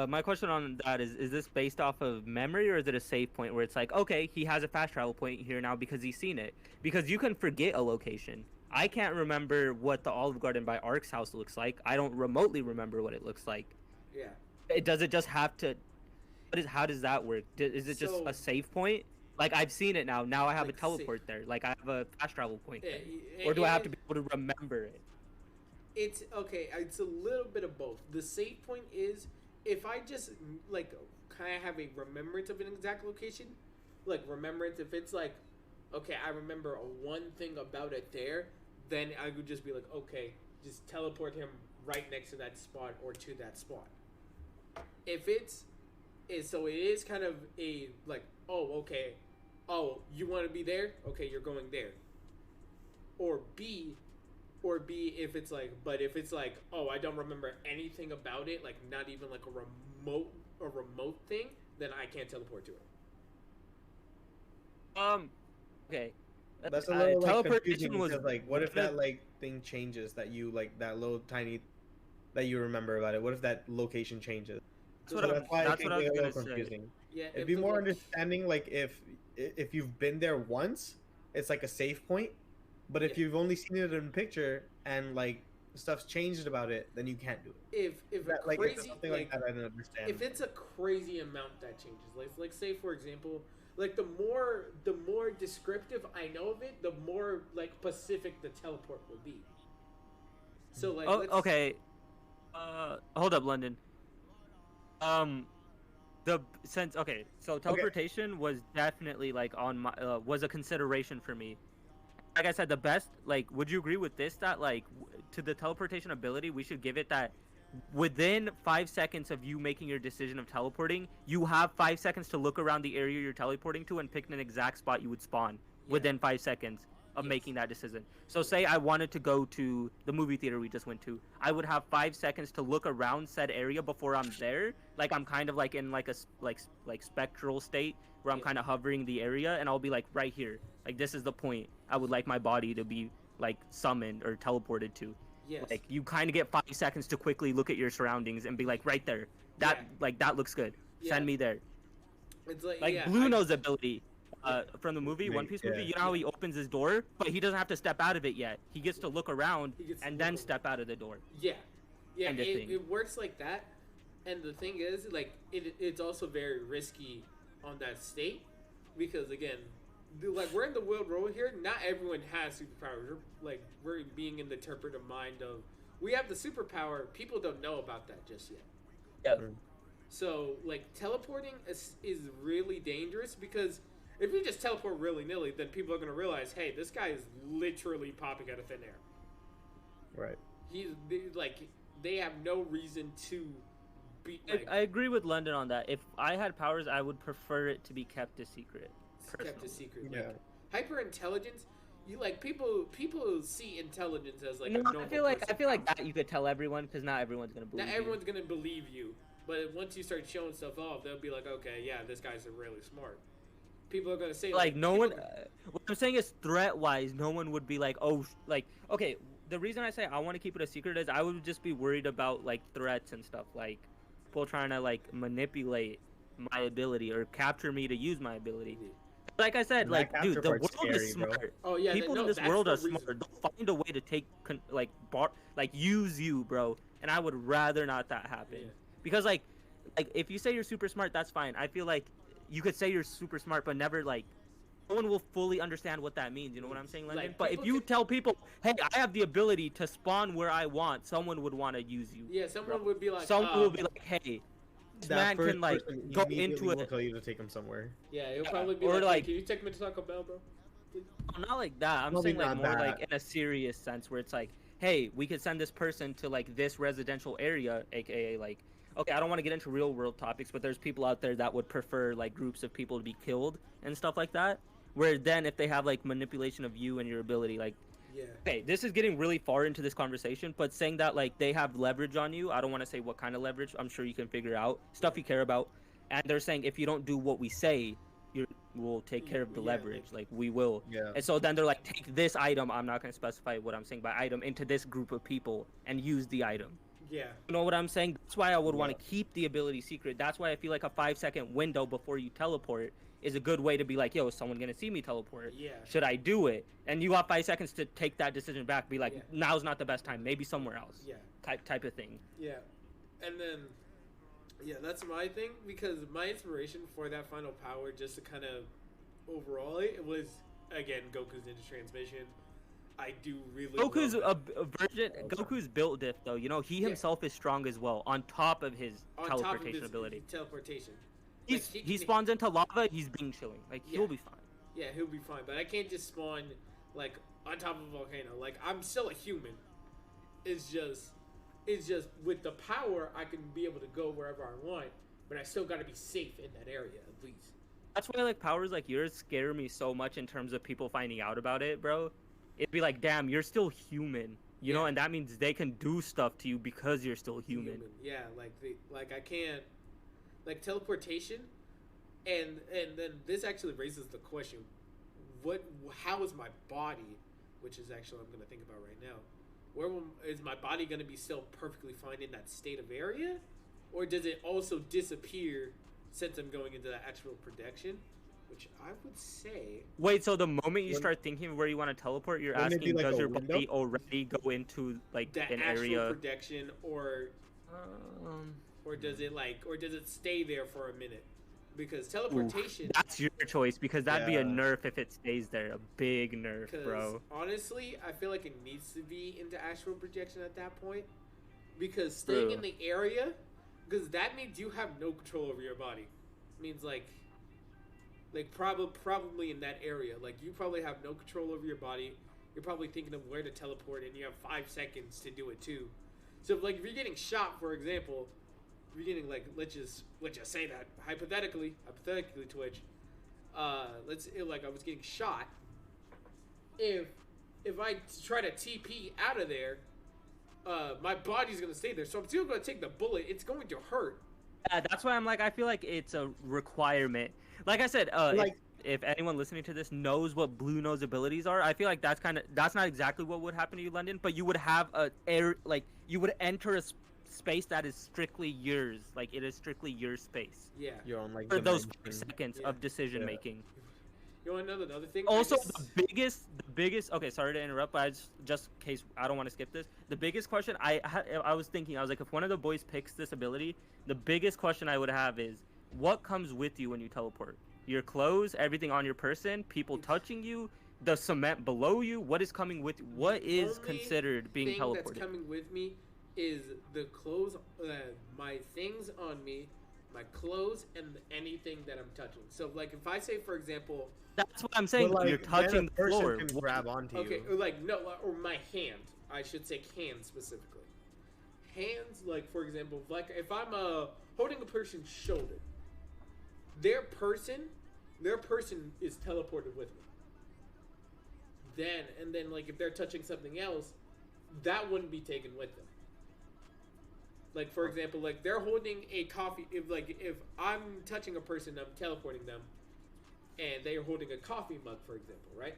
My question on that is this based off of memory or is it a save point where it's like, okay, he has a fast travel point here now because he's seen it? Because you can forget a location. I can't remember what the Olive Garden by Ark's house looks like. I don't remotely remember what it looks like. Yeah. Does it just have to... How does that work? Is it just a save point? Like, I've seen it now. Now I have a teleport there. Like, I have a fast travel point there. Or do I have to be able to remember it? It's, okay, it's a little bit of both. The save point is... If I just, like, kind of have a remembrance of an exact location, like, remembrance, if it's like, okay, I remember one thing about it there, then I would just be like, okay, just teleport him right next to that spot or to that spot. If so it is kind of a, like, oh, okay, oh, you want to be there? Okay, you're going there. Or B, if it's like, but if it's like, oh, I don't remember anything about it, like not even like a remote thing, then I can't teleport to it. Okay. That's a little like teleportation confusing was because, like, what if that like thing changes that you like that little tiny that you remember about it? What if that location changes? That's what I was gonna say. Yeah, It'd be more understanding like if you've been there once, it's like a save point. But if you've only seen it in a picture and like stuff's changed about it, then you can't do it. If that, like, if it's something like that, I don't understand. If it's a crazy amount that changes, like say for example, like the more descriptive I know of it, the more like specific the teleport will be. So like, okay, hold up, London. So teleportation was definitely like on my was a consideration for me. Like I said, the best, like, would you agree with this, that, like, to the teleportation ability, we should give it that within 5 seconds of you making your decision of teleporting, you have 5 seconds to look around the area you're teleporting to and pick an exact spot you would spawn within 5 seconds of making that decision. So say I wanted to go to the movie theater we just went to, I would have 5 seconds to look around said area before I'm there. Like, I'm kind of like in like a like spectral state where I'm kind of hovering the area, and I'll be like right here. Like, this is the point I would like my body to be like summoned or teleported to. Yes. Like, you kind of get 5 seconds to quickly look at your surroundings and be like right there. That like that looks good. Send me there. It's like Bluno's ability from the movie, One Piece movie. You know how he opens his door, but he doesn't have to step out of it yet. He gets to look around and then step out of the door. Yeah, it works like that. And the thing is, like, it's also very risky on that state because, again, like, we're in the world role here. Not everyone has superpowers. We're being in the interpretive mind of we have the superpower. People don't know about that just yet. Yep. So, like, teleporting is really dangerous because if you just teleport willy-nilly, then people are going to realize, hey, this guy is literally popping out of thin air. Right. They have no reason to be... Like, I agree with London on that. If I had powers, I would prefer it to be kept a secret. kept a secret. Yeah. Like, hyper-intelligence, people see intelligence as, like, No, a normal I feel like that you could tell everyone because not everyone's going to believe Not everyone's going to believe you. But once you start showing stuff off, they'll be like, okay, yeah, this guy's really smart. People are going to say... Like, no one... what I'm saying is, threat-wise, no one would be like, oh, like... Okay, the reason I say I want to keep it a secret is I would just be worried about, like, threats and stuff. Like, people trying to, like, manipulate my ability or capture me to use my ability. Like I said, like, dude, the world is smart. Bro. Oh, yeah, people in this world are smart. They'll find a way to take, use you, bro. And I would rather not that happen. Yeah. Because, like, if you say you're super smart, that's fine. I feel like you could say you're super smart, but never, like, no one will fully understand what that means. You know what I'm saying, London? Like, but if you tell people, hey, I have the ability to spawn where I want, someone would want to use you. Yeah, someone would be like... Someone will be like, hey, this man can, like, go into it. Will tell you to take him somewhere. Yeah, he'll probably be or like, hey, can you take me to Taco Bell, bro? Please? Not like that. I'm Probably saying, like, not more, that. like, in a serious sense where it's like, hey, we could send this person to, like, this residential area, aka, like, okay, I don't want to get into real world topics, but there's people out there that would prefer, like, groups of people to be killed and stuff like that. Where then if they have, like, manipulation of you and your ability, like, Yeah. okay, this is getting really far into this conversation, but saying that, like, they have leverage on you, I don't want to say what kind of leverage. I'm sure you can figure out stuff you care about. And they're saying if you don't do what we say, we'll take care of the leverage. Like, we will. Yeah. And so then they're like, take this item, I'm not going to specify what I'm saying by item, into this group of people and use the item. Yeah. You know what I'm saying? That's why I would want to keep the ability secret. That's why I feel like a 5-second window before you teleport is a good way to be like, yo, is someone going to see me teleport? Yeah. Should I do it? And you have 5 seconds to take that decision back. Be like, now's not the best time. Maybe somewhere else. Yeah. Type of thing. Yeah. And then, yeah, that's my thing, because my inspiration for that final power, just to kind of overall it was, again, Goku's Ninja Transmission. I do really Goku's love a version. Goku's built diff, though. You know, he himself is strong as well, on top of his teleportation ability. Teleportation. He spawns into lava, he's being chilling. Like, he'll be fine. Yeah, he'll be fine. But I can't just spawn, like, on top of a volcano. Like, I'm still a human. It's just with the power, I can be able to go wherever I want, but I still got to be safe in that area, at least. That's why, like, powers like yours scare me so much in terms of people finding out about it, bro. It'd be like, damn, you're still human, you know, and that means they can do stuff to you because you're still human. Yeah, like I can't, like, teleportation, and then this actually raises the question, how is my body, which is actually what I'm gonna think about right now, is my body gonna be still perfectly fine in that state of area, or does it also disappear since I'm going into that actual projection? Which I would say... Wait, so the moment you start thinking where you want to teleport, you're asking, like, does your body already go into, like, that an actual area? Projection, or does it stay there for a minute? Because teleportation... Oof, that's your choice, because that'd be a nerf if it stays there. A big nerf, bro. Honestly, I feel like it needs to be into astral projection at that point. Because staying in the area... Because that means you have no control over your body. It means, like probably in that area, like, you probably have no control over your body. You're probably thinking of where to teleport, and you have 5 seconds to do it too. So if you're getting shot, for example, if you're getting, like, let's just say that hypothetically Twitch, I was getting shot. If I try to TP out of there, my body's gonna stay there, so I'm still gonna take the bullet. It's going to hurt. Yeah, that's why I'm like, I feel like it's a requirement. Like I said, if anyone listening to this knows what Blue Nose abilities are, I feel like that's not exactly what would happen to you, London, but you would have you would enter a space that is strictly yours. Like, it is strictly your space. Yeah. Your own, like, for those 5 seconds of decision making. You want to know another thing? Also, the biggest. Okay, sorry to interrupt, but just in case I don't want to skip this. The biggest question I was thinking, I was like, if one of the boys picks this ability, the biggest question I would have is, what comes with you when you teleport? Your clothes, everything on your person, people touching you, the cement below you. What is coming with? What is considered being teleported? That's coming with me is the clothes, my things on me, my clothes, and anything that I'm touching. So, like, if I say, for example, that's what I'm saying. Like, you're touching the floor. Can grab onto you. Okay, or like no, or my hand. I should say hand specifically. Hands, like for example, like if I'm holding a person's shoulder, their person is teleported with me. Then like if they're touching something else, that wouldn't be taken with them. Like for example, like they're holding a coffee. If I'm touching a person, I'm teleporting them, and they are holding a coffee mug, for example, right?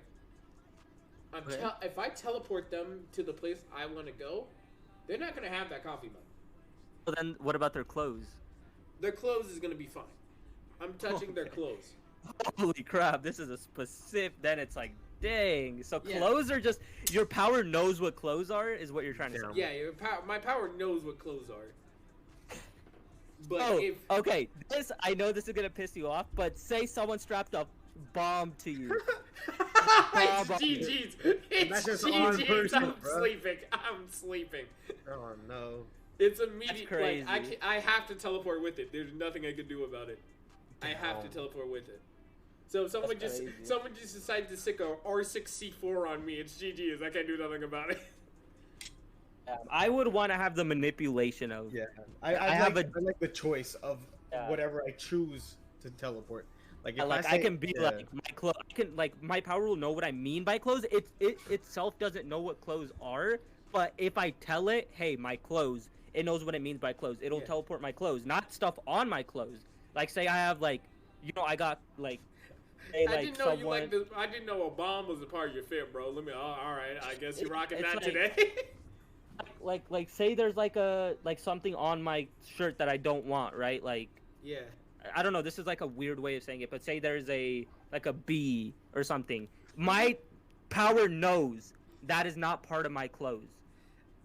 If I teleport them to the place I want to go, they're not gonna have that coffee mug. Well, then what about their clothes? Their clothes is gonna be fine. I'm touching their clothes. Holy crap! This is a specific. Then it's like, dang. So clothes are just your power knows what clothes are. Is what you're trying to say? Yeah, my power knows what clothes are. But okay. This I know this is gonna piss you off, but say someone strapped a bomb to you. It's GG's. It's GG's. I'm sleeping. Oh no. It's immediate. Like, I have to teleport with it. There's nothing I can do about it. I have to teleport with it. So if someone just decided to stick a R6C4 on me, it's GG's. I can't do nothing about it. I would want to have the manipulation of. Yeah, I like the choice of whatever I choose to teleport. Like if I can be like my clothes. I can like my power will know what I mean by clothes. It itself doesn't know what clothes are, but if I tell it, hey, my clothes, it knows what it means by clothes. It'll teleport my clothes, not stuff on my clothes. Like say I have like, I got like. Hey, I didn't know a bomb was a part of your fit, bro. All right. I guess you're rocking that today. like say there's like something on my shirt that I don't want, right? Like I don't know, this is like a weird way of saying it, but say there's a bee or something. My power knows that is not part of my clothes.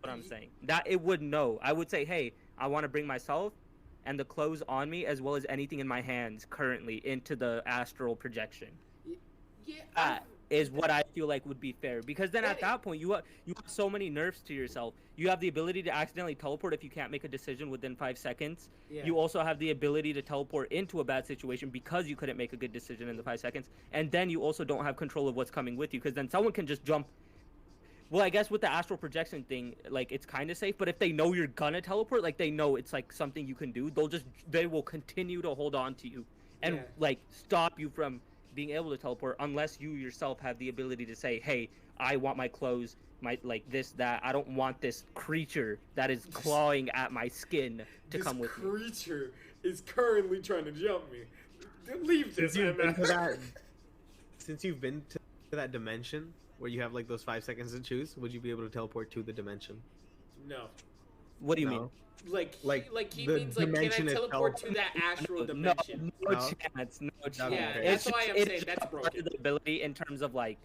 What I'm saying. That it would know. I would say, hey, I want to bring myself and the clothes on me as well as anything in my hands currently into the astral projection. Yeah. Is what I feel like would be fair, because then at that point you have so many nerfs to yourself. You have the ability to accidentally teleport if you can't make a decision within 5 seconds. You also have the ability to teleport into a bad situation because you couldn't make a good decision in the 5 seconds, and then you also don't have control of what's coming with you, because then someone can just jump. Well, I guess with the astral projection thing, like it's kind of safe, but if they know you're gonna teleport, like they know it's like something you can do, they will continue to hold on to you and like stop you from being able to teleport unless you yourself have the ability to say, hey, I want my clothes, my like this, that. I don't want this creature that is clawing at my skin to come with me. This creature is currently trying to jump me. Leave this. Since you've been to that dimension where you have like those 5 seconds to choose, would you be able to teleport to the dimension? No. What do you mean? Like he means like, can I teleport to that astral dimension? No chance. Yeah, that's why I'm saying that's broken. The ability in terms of like,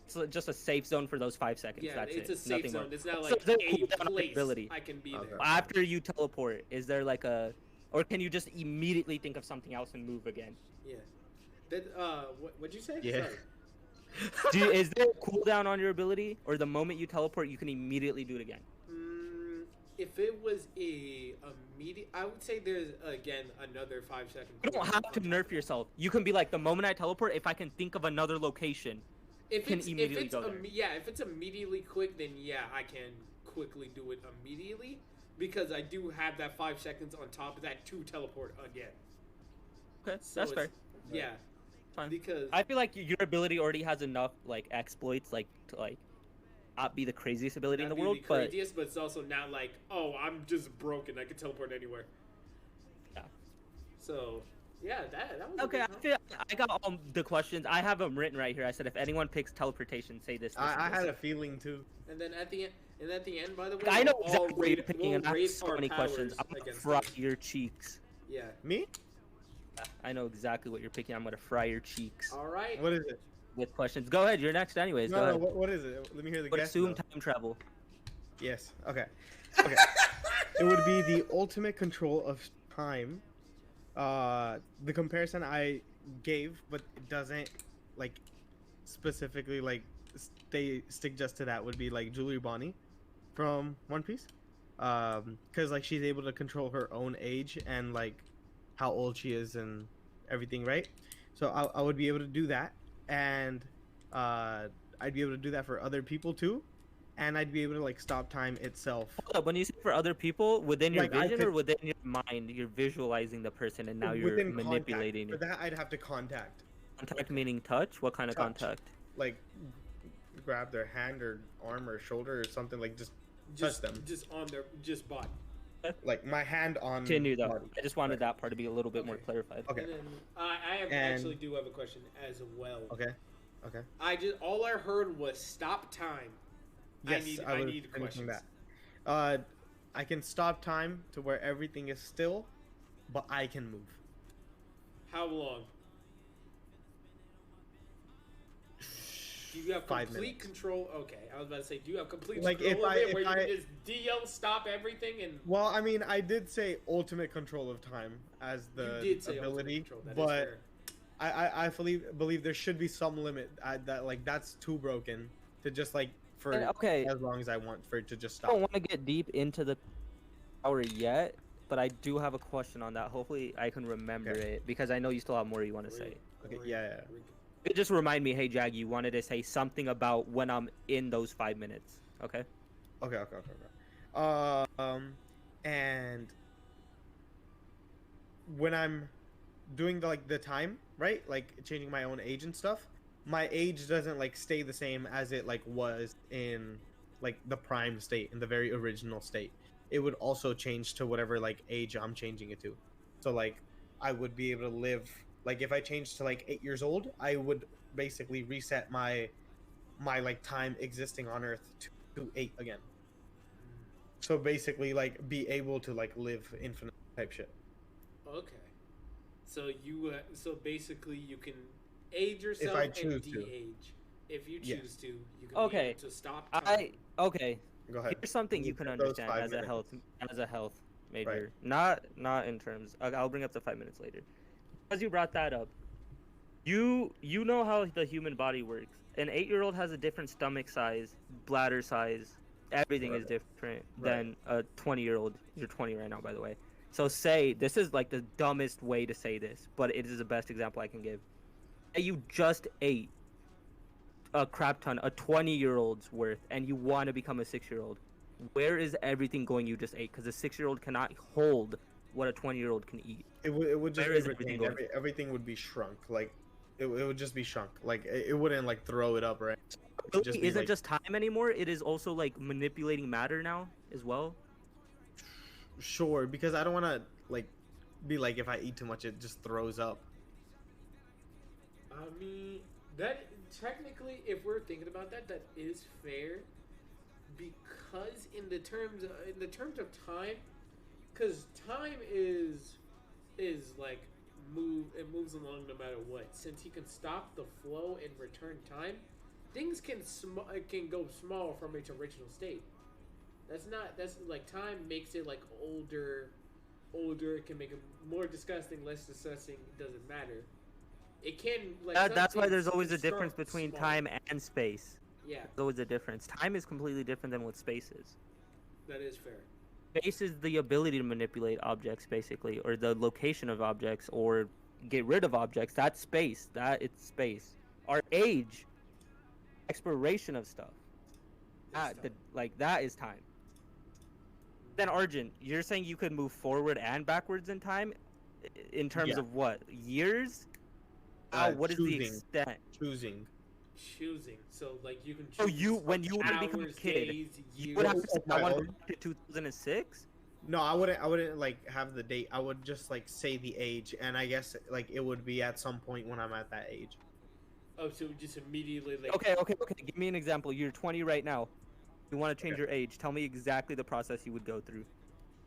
it's just a safe zone for those 5 seconds. Yeah, that's it's it. a safe zone. It's not like a place I can be there. After you teleport, is there like or can you just immediately think of something else and move again? Yeah. What'd you say? Yeah. Is there a cooldown on your ability, or the moment you teleport, you can immediately do it again? If it was immediate, I would say there's again another 5 seconds. You don't have to nerf yourself. You can be like, the moment I teleport, if I can think of another location, if it's immediately quick, then yeah, I can quickly do it immediately, because I do have that 5 seconds on top of that to teleport again. Okay, so that's fair. Yeah. Fine. Because I feel like your ability already has enough like exploits, like to like not be the craziest ability in the world, but it's also not like, oh, I'm just broken, I can teleport anywhere. Yeah. So yeah, that was okay. I got all the questions. I have them written right here. I said if anyone picks teleportation, say this. I had a feeling too. And then at the end, by the way, I know exactly what you're picking, and I have so many questions. I'm gonna fry your cheeks. Yeah. Me? I know exactly what you're picking. I'm gonna fry your cheeks All right. What is it? with questions. Go ahead. You're next, anyways. Go No, ahead. what is it? Let me hear the But guess. assume though. time travel. Yes. Okay. Okay. It would be the ultimate control of time. The comparison I gave, but it doesn't like specifically like stick just to that would be like Julie Bonnie from One Piece. Because like she's able to control her own age and like how old she is and everything, right? So I would be able to do that, and I'd be able to do that for other people too, and I'd be able to like stop time itself. Hold up. When you say for other people, within your Like, I vision or could- within your mind, you're visualizing the person and now you're Within manipulating contact. For it. that, I'd have to contact, Contact meaning touch? What kind of Touch. contact? like, grab their hand or arm or shoulder or something, like just Just touch them. Just on their just body. Like my hand on. Continue though. body. I just wanted Right. that part to be a little bit more Okay. clarified. Okay. And then I And- actually do have a question as well. Okay. Okay. All I heard was stop time. Yes, I was need finishing questions. that. I can stop time to where everything is still, but I can move. How long? Do you have 5 complete minutes. control? Okay, I was about to say, do you have complete Like, control if of I- it if where you I- can just DL stop everything and Well, I mean, I did say ultimate control of time as the you did say ultimate ability, control. That is but fair. I believe there should be some limit. That like that's too broken to just like for And, okay, as long as I want for it to just I don't stop. want to get deep into the power yet, but I do have a question on that. Hopefully, I can remember Okay. it because I know you still have more you want to say. Okay, Or- yeah. or- It just remind me, hey Jag, you wanted to say something about when I'm in those 5 minutes. Okay. Okay. And when I'm doing the time, right? Like changing my own age and stuff, my age doesn't like stay the same as it like was in like the prime state, in the very original state. It would also change to whatever like age I'm changing it to. So like I would be able to live like if I changed to like 8 years old, I would basically reset my like time existing on Earth to 8 again. So basically, like, be able to like live infinite type shit. Okay. So so basically you can age yourself I and choose to. de-age. If you Yes. choose to, you can Okay. be able to stop time. Okay. Go ahead. Here's something you can Within those understand 5 as minutes. a health major. Not in terms. I'll bring up the 5 minutes later. As you brought that up, you know how the human body works. An 8-year-old has a different stomach size, bladder size. Everything is Right. different Right. than a 20-year-old. You're 20 right now, by the way. So say this is like the dumbest way to say this, but it is the best example I can give. Say you just ate a crap ton, a 20-year-old's worth, and you want to become a 6-year-old. Where is everything going you just ate? Because a 6-year-old cannot hold what a 20-year-old can eat. It would just Where is be everything retained. going? Everything would be shrunk. Like it would just be shrunk. Like it wouldn't like throw it up right. It would It be, isn't like, just time anymore. It is also like manipulating matter now as well. sure, because I don't want to like be like if I eat too much it just throws up. I mean, that technically, if we're thinking about that, that is fair, because in the terms of time, because time is like it moves along no matter what. Since he can stop the flow and return time, things can go small from its original state. That's like time makes it like older. It can make it more disgusting, less disgusting. It doesn't matter. It can like That's why something there's always a start difference between small. time and space. Yeah, There's always a difference. Time is completely different than what space is. that is fair. Space is the ability to manipulate objects, basically, or the location of objects, or get rid of objects. That's space. It's space. Our age, expiration of stuff. That is time. Then Arjun, you're saying you could move forward and backwards in time, in terms Yeah. of what, years? What is the Choosing. extent? Choosing. So like you can choose. So when you want to become a hours, kid, days, you years. would have to say, My I want to own- go back to 2006. No, I wouldn't like have the date. I would just like say the age, and I guess like it would be at some point when I'm at that age. Oh, so just immediately like. Okay. Give me an example. You're 20 right now. You want to change your age. Tell me exactly the process you would go through.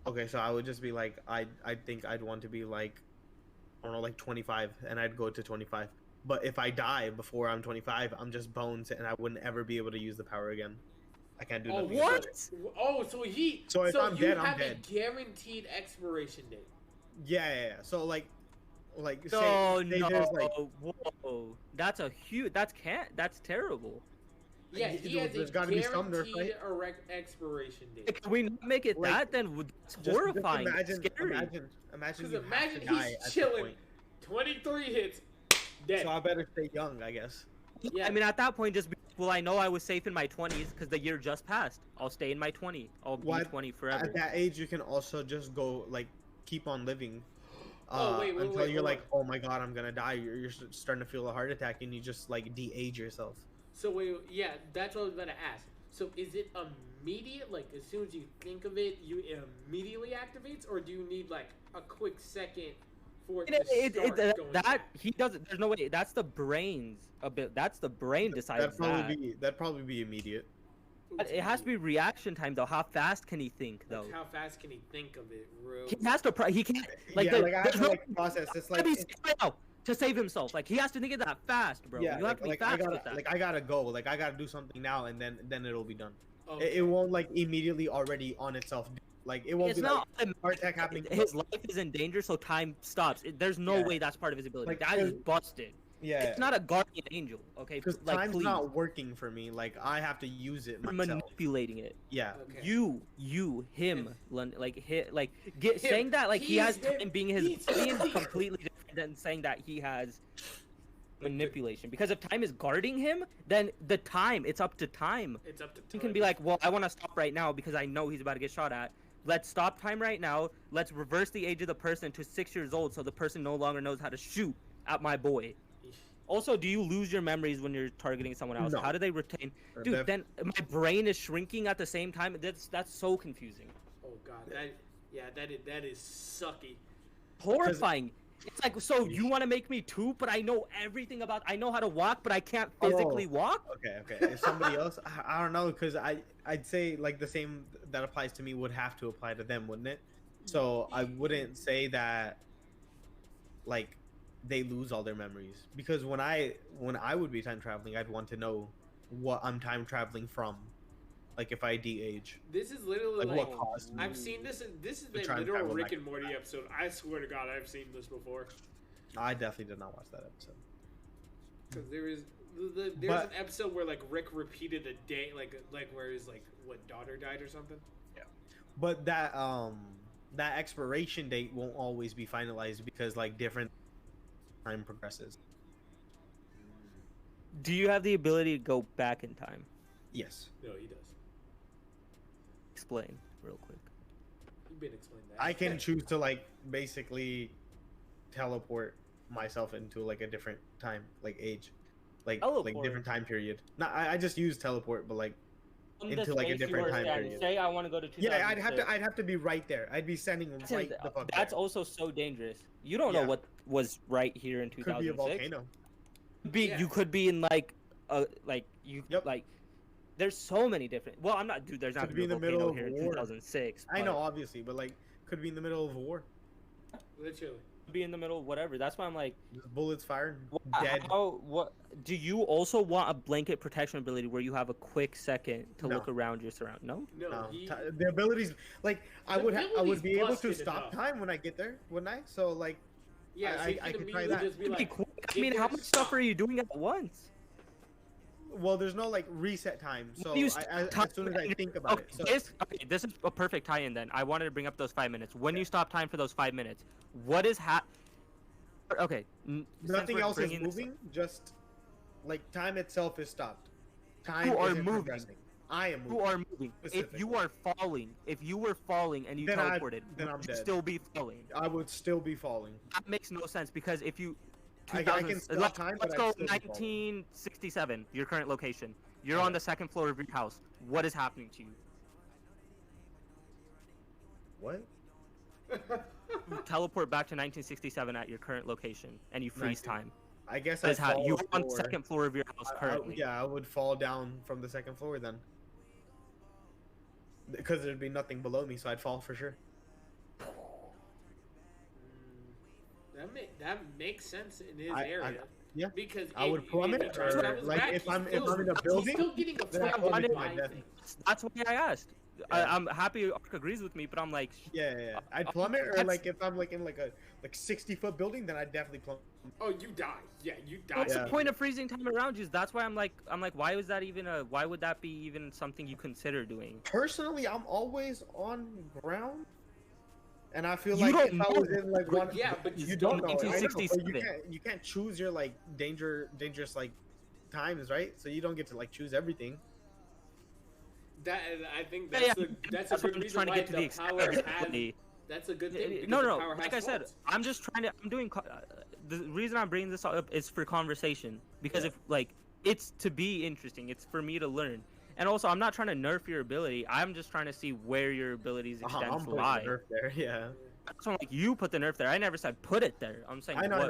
Okay, so I would just be like, I think I'd want to be like, don't know, like 25, and I'd go to 25. But if I die before I'm 25, I'm just bones, and I wouldn't ever be able to use the power again. I can't do nothing. what? So he. So if I'm you dead, have I'm dead. a guaranteed expiration date. Yeah. So like No, say there's like whoa, that's a huge. That's terrible. Yeah, he has a there's gotta be some nerf, guaranteed right? Can expiration date. we not make it Like, that? Then it's just horrifying. imagine, Scary. imagine Because you have to imagine die he's at that chilling, point. 23 hits, dead. So I better stay young, I guess. Yeah. I mean, at that point, just be, well, I know I was safe in my 20s because the year just passed. I'll stay in my 20. I'll be 20 forever. At that age, you can also just go like keep on living. Wait, until you're hold like, on. oh my god, I'm gonna die. You're starting to feel a heart attack, and you just like de-age yourself. So wait, yeah, that's what I was gonna ask. So is it immediate? Like as soon as you think of it, it immediately activates, or do you need like a quick second for it to start going back? He doesn't. There's no way. That's the brain's a bit. That's the brain decides That'd probably be immediate. But it has to be reaction time though. How fast can he think though? Like, how fast can he think of it, bro? He has to. He can't. Like, yeah, like I have there's to no like process. It's like be right now to save himself. Like he has to think of that fast, bro. yeah, You have to be fast with that. like I gotta go. Like I gotta do something now, and then it'll be done. Okay. It won't like immediately already on itself. Like it won't It's be not. like heart attack happening. His life is in danger, so time stops. There's no way that's part of his ability. Like, That is busted. Yeah, It's not a guardian angel, okay? because Like, time's please. not working for me. Like I have to use it You're myself. manipulating it. Yeah. Okay. Him, Him. saying that like he has He's him. time being his He's body is him. completely different than saying that he has manipulation. Because if time is guarding him, then it's up to time. It's up to He time. can be like, well, I want to stop right now because I know he's about to get shot at. Let's stop time right now. Let's reverse the age of the person to 6 years old so the person no longer knows how to shoot at my boy. Also, do you lose your memories when you're targeting someone else? No. How do they retain? Dude, then my brain is shrinking at the same time. That's so confusing. Oh god, that is sucky. Horrifying. It's like, so you want to make me too, but I know everything about. I know how to walk, but I can't physically walk. Okay. If somebody else, I don't know, because I'd say like the same that applies to me would have to apply to them, wouldn't it? So I wouldn't say that like they lose all their memories, because when I would be time traveling, I'd want to know what I'm time traveling from, like if I de-age. This is literally Like like, what caused me I've seen this. This is to the try and literal travel Rick back and in Morty time. episode. I swear to God, I've seen this before. I definitely did not watch that episode. Because there's But- an episode where like Rick repeated a day, like where his like what daughter died or something. But that expiration date won't always be finalized, because like different time progresses. Do you have the ability to go back in time? Yes. No, he does. Explain real quick. You've been explaining that. I can choose to like basically teleport myself into like a different time, like age, like Teleport? different time period. Not I just use teleport, but like From into, the like, a space you different were time standing. period. Say I want to go to 2006. yeah, I'd have to be right there. I'd be standing right the fuck That's there. also so dangerous. You don't know Yeah. what was right here in Could 2006. be a volcano. Yeah. You could be in like Yep. like there's so many different. Well, I'm not, dude. There's not Could gonna be be a in the middle volcano of here in war. 2006. I but know, obviously, but like could be in the middle of a war. Literally. could be in the middle of whatever. That's why I'm like, Just bullets fired, wh- dead. what do you also want a blanket protection ability where you have a quick second to No. look around your surround? No. No, No, he. the abilities, like I The would ability's be able to busted stop enough. time when I get there, wouldn't I? So like, Yeah, so I you can could try immediately that. just be It'd be like, quick. I get mean, there, how much stuff stop. are you doing at once? well, there's no like reset time. So You as soon as I think about it, so this is a perfect tie-in. Then I wanted to bring up those 5 minutes. When you stop time for those 5 minutes, what is Okay. Since nothing we're else is bringing this- moving. Just like time itself is stopped. Time You are isn't moving. progressing. I am moving. You are moving. If you Specifically. are falling, if you were falling and you Then teleported, then I'm would you dead. still be falling? I would still be falling. That makes no sense because if you, I 2000 can stop let's, time, let's but go I'd still be falling. 1967, your current location. You're on Okay. the second floor of your house. What is happening to you? What? You teleport back to 1967 at your current location and you freeze 19. time. I guess That is I'd how fall you're on the for- second floor of your house currently. yeah, I would fall down from the second floor then. Because there'd be nothing below me, so I'd fall for sure. that makes sense in his I- area. yeah. Because I would plummet, if he turns or out his like back, if he's I'm still- in a he's building, still getting a then I flat plummet to by my death. thing. That's why I asked. Yeah. I'm happy Ark agrees with me, but I'm like, Yeah. I'd plummet, or That's- like if I'm like in like a 60-foot building, then I'd definitely plummet. Oh, you die. Yeah, you die. what's Yeah. the point of freezing time around you? That's why I'm like, why was that even why would that be even something you consider doing? Personally, I'm always on ground, and I feel You like don't if I know. was in like one, Yeah, but you It's don't know. I know, 1967. but you can't choose your like dangerous like times, right? So you don't get to like choose everything. That I think Yeah, that's a what good I'm reason trying to why get to the the extent power of has. ability. That's a good thing. because No, the no. power Like has I said, faults. I'm just trying to. I'm doing. The reason I'm bringing this up is for conversation because Yeah. if like it's to be interesting, it's for me to learn, and also I'm not trying to nerf your ability. I'm just trying to see where your abilities I'm extends putting the lie. nerf there, yeah. So like you put the nerf there. I never said put it there. I'm saying I know, I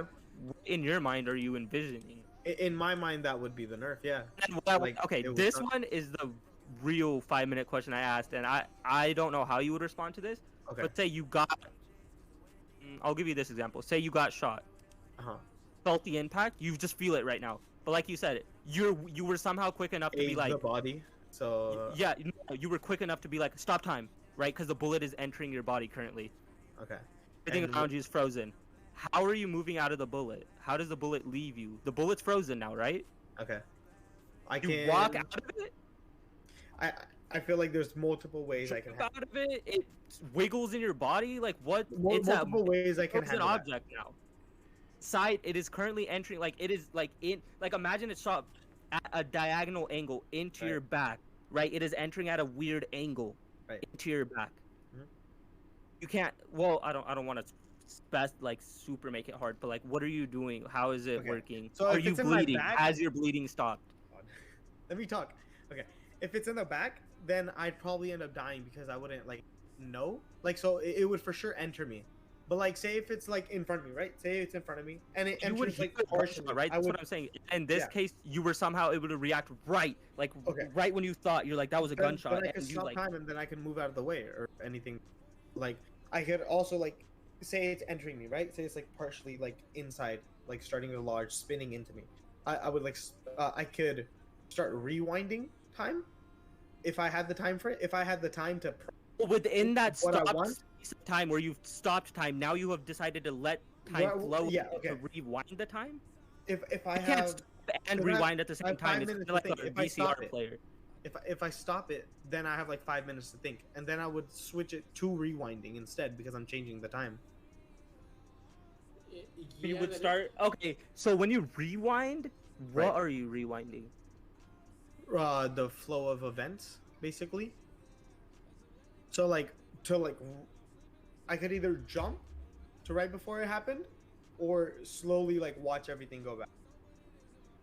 what in your mind are you envisioning? In my mind, that would be the nerf, yeah. And what Like, okay, it was this not- one is the real 5-minute question I asked, and I don't know how you would respond to this. Okay. But say you got, I'll give you this example. Say you got shot, Uh-huh. felt the impact, you just feel it right now. But like you said, you were somehow quick enough to be Age like, the body. So yeah, you were quick enough to be like, stop time, right? Because the bullet is entering your body currently. okay. Everything And around you is frozen. How are you moving out of the bullet? How does the bullet leave you? The bullet's frozen now, right? Okay. I You can walk out of it. I feel like there's multiple ways I can Jump out of it. It wiggles in your body. Like what? It's multiple ways I can it's an handle that. object now. Side. It is currently entering. Like it is like in. Like imagine it's shot at a diagonal angle into Right. your back. Right. It is entering at a weird angle Right. into your back. Mhm. You can't. Well, I don't want to like super make it hard. But like, what are you doing? How is it Okay. working? So are if you it's in my bleeding? back- Has your bleeding stopped? Let me talk. Okay. If it's in the back, then I'd probably end up dying because I wouldn't like know. Like so it would for sure enter me. But like say if it's like in front of me, right? Say it's in front of me and it You would enters like hear it, partially, right? I That's would what I'm saying. In this yeah. case, you were somehow able to react right, like Okay. right when you thought you're like that was a gunshot, Then I could and you stop like time and then I can move out of the way or anything. Like I could also like say it's entering me, right? Say it's like partially like inside, like starting a large spinning into me. I would like I could start rewinding time if I had the time for it. If I had the time to within that what I stopped want? space of time where you've stopped time. Now you have decided to let time Well, flow yeah, to okay. rewind the time. if I You can't have stop and if I have- rewind at the I same have time. 5 It's minutes kind of to like think. a If I stop VCR it, player. if I stop it, then I have like 5 minutes to think, and then I would switch it to rewinding instead because I'm changing the time. You Yeah, would that is- start. Okay, so when you rewind, what Right. are you rewinding? The flow of events, basically. So like to like, I could either jump to right before it happened, or slowly like watch everything go back,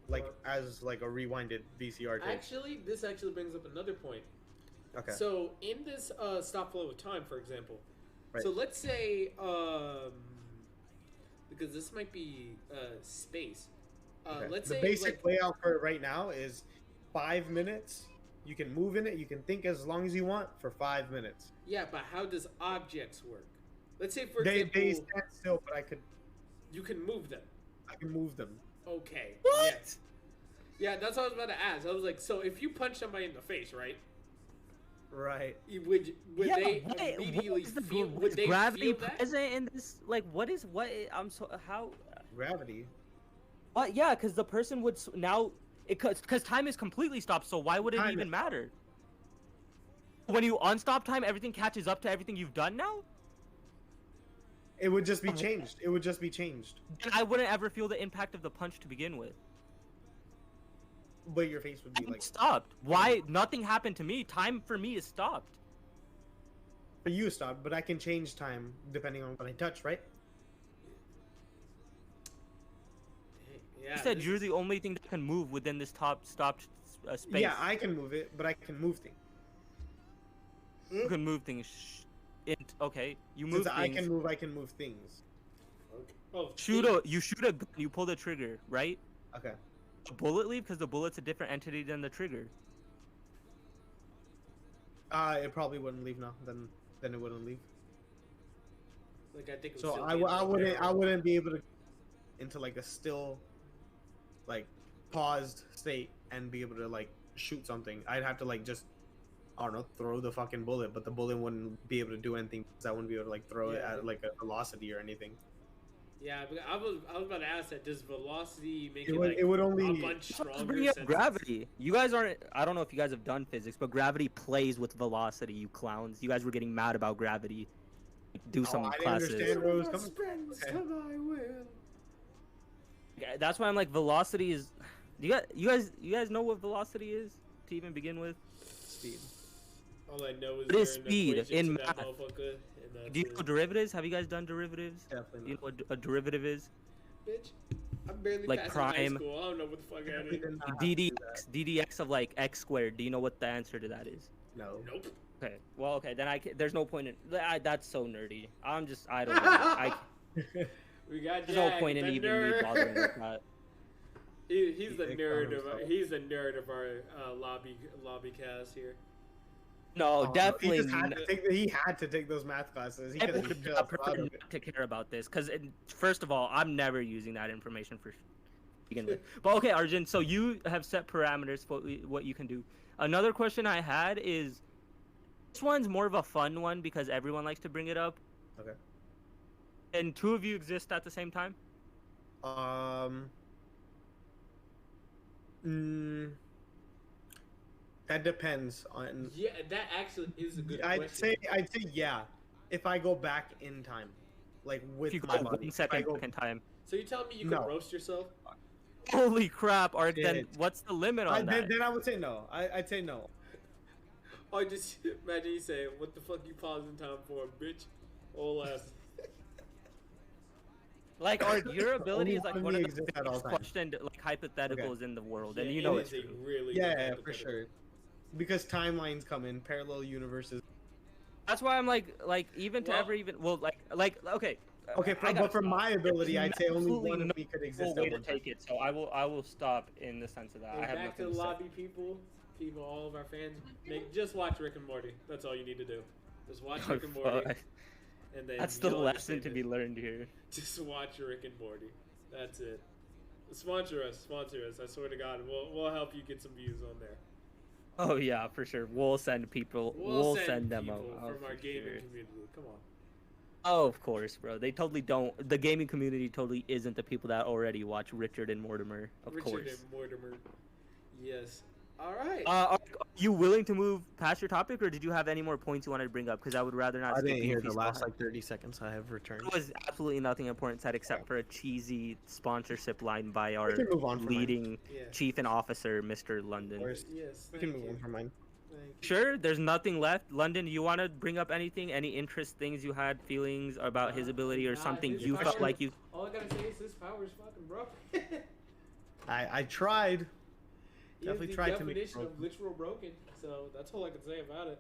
like as like a rewinded VCR tape. Actually, this actually brings up another point. Okay. So in this stop flow of time, for example, Right. so let's say because this might be space. Okay. Let's the say basic like, layout for it right now is 5 minutes. You can move in it. You can think as long as you want for 5 minutes. yeah, but how does objects work? Let's say for They example, stand still, but you can move them. I can move them. Okay. What? Yes. Yeah, that's what I was about to ask. I was like, so if you punch somebody in the face, right? Right. Would Yeah, they what immediately is the feel? is Would they gravity feel that? present in this? Like, what is what? I'm so how? Gravity. Yeah, because the person would now because time is completely stopped. So why would it Time even is matter? When you unstop time, everything catches up to everything you've done now. It would just be changed. It would just be changed. Then I wouldn't ever feel the impact of the punch to begin with. But your face would be I'm like. stopped. Why? Nothing happened to me. Time for me is stopped. For you, stop. But I can change time depending on what I touch, right? Yeah. You said this you're is- the only thing that can move within this top stopped space. Yeah, I can move it, but I can move things. You can move things. Okay, you move Since things. I can move things. Okay. Oh, You shoot a gun. You pull the trigger, right? Okay. The bullet leave because the bullet's a different entity than the trigger. It probably wouldn't leave now. Then it wouldn't leave. Like I think. It was So Sylvian I Romero. wouldn't be able to into like a still, like, paused state and be able to like shoot something. I'd have to like just, I don't know, throw the fucking bullet, but the bullet wouldn't be able to do anything because I wouldn't be able to like throw it Yeah. at like a velocity or anything. Yeah, but I was about to ask that. Does velocity make It it, would- like it would only- a bunch Let's stronger? bring up since gravity. You guys aren't. I don't know if you guys have done physics, but gravity plays with velocity. You clowns. You guys were getting mad about gravity. Do some I didn't classes. understand where it was It's coming from. friends to thy will. Yeah, that's why I'm like velocity is. You guys know what velocity is to even begin with? Speed. All I know is It is they're an speed equation in to that math. motherfucker, and that's Do you it. know derivatives? Have you guys done derivatives? Definitely You not. know what a derivative is? Bitch, I'm barely Like passing high prime. school. I don't know what the fuck that Definitely is. did not have to do that. DDX of like x squared. Do you know what the answer to that is? No. Nope. Okay. Well, okay. Then there's no point in. That's so nerdy. I don't know. We got There's Jack, no point in the even me nerd. bothering with that. He's the He nerd found of our, himself. he's the nerd of our lobby cast here. No, definitely. He had to take those math classes. He I could would have have preferred not to care about this because, first of all, I'm never using that information for begin with. But okay, Arjun, so you have set parameters for what you can do. Another question I had is, this one's more of a fun one because everyone likes to bring it up. Okay. And two of you exist at the same time? That depends on. Yeah, that actually is a good I'd question. say yeah. If I go back in time, like with If you go my back body, 1 if I second go- back in time. So you telling me you could No. roast yourself? Holy crap, Ark, then Shit. what's the limit on that? then I would say no. I'd say no. Or just imagine you say, "What the fuck you pausing time for, bitch?" All ass. Like, Ark, your ability Only is like one one of of me the exists at all biggest times. questioned like hypotheticals in the world, and Yeah, you know it it's is a true. really Yeah, good yeah, for hypothetical. sure. Because timelines come in, parallel universes. That's why I'm like even to Well- ever even okay. Okay, I but got for my ability, I'd say only absolutely one of no me could full exist way at to one time. take it. So I will stop in the sense of that. And I have back to nothing the to say. lobby, people, all of our fans, just watch Rick and Morty. That's all you need to do. Just watch Rick and Morty, Fuck. and then That's the you'll lesson understand to it. be learned here. Just watch Rick and Morty. That's it. Sponsor us. I swear to God, we'll help you get some views on there. Oh yeah, for sure. We'll send people. We'll send them people out from our for gaming sure. community. Come on. Oh, of course, bro. They totally don't. The gaming community totally isn't the people that already watch Richard and Mortimer. Of Richard course. and Mortimer. Yes. All right. Are you willing to move past your topic, or did you have any more points you wanted to bring up? Because I would rather not. I skip didn't you hear if you the still last had- like 30 seconds I have returned. There was absolutely nothing important said except for a cheesy sponsorship line by our We can move on from mine. leading Yeah. chief and officer, Mr. London. Where's- Yes. We can thank move you. on from mine. Thank you. Sure, there's nothing left. London, you want to bring up anything? Any interest things you had, feelings about his ability, or Nah, something his you felt power- like you? All I gotta say is his power is fucking broken. I tried. He Definitely is the tried to make it definition of broken. literal broken. So that's all I can say about it.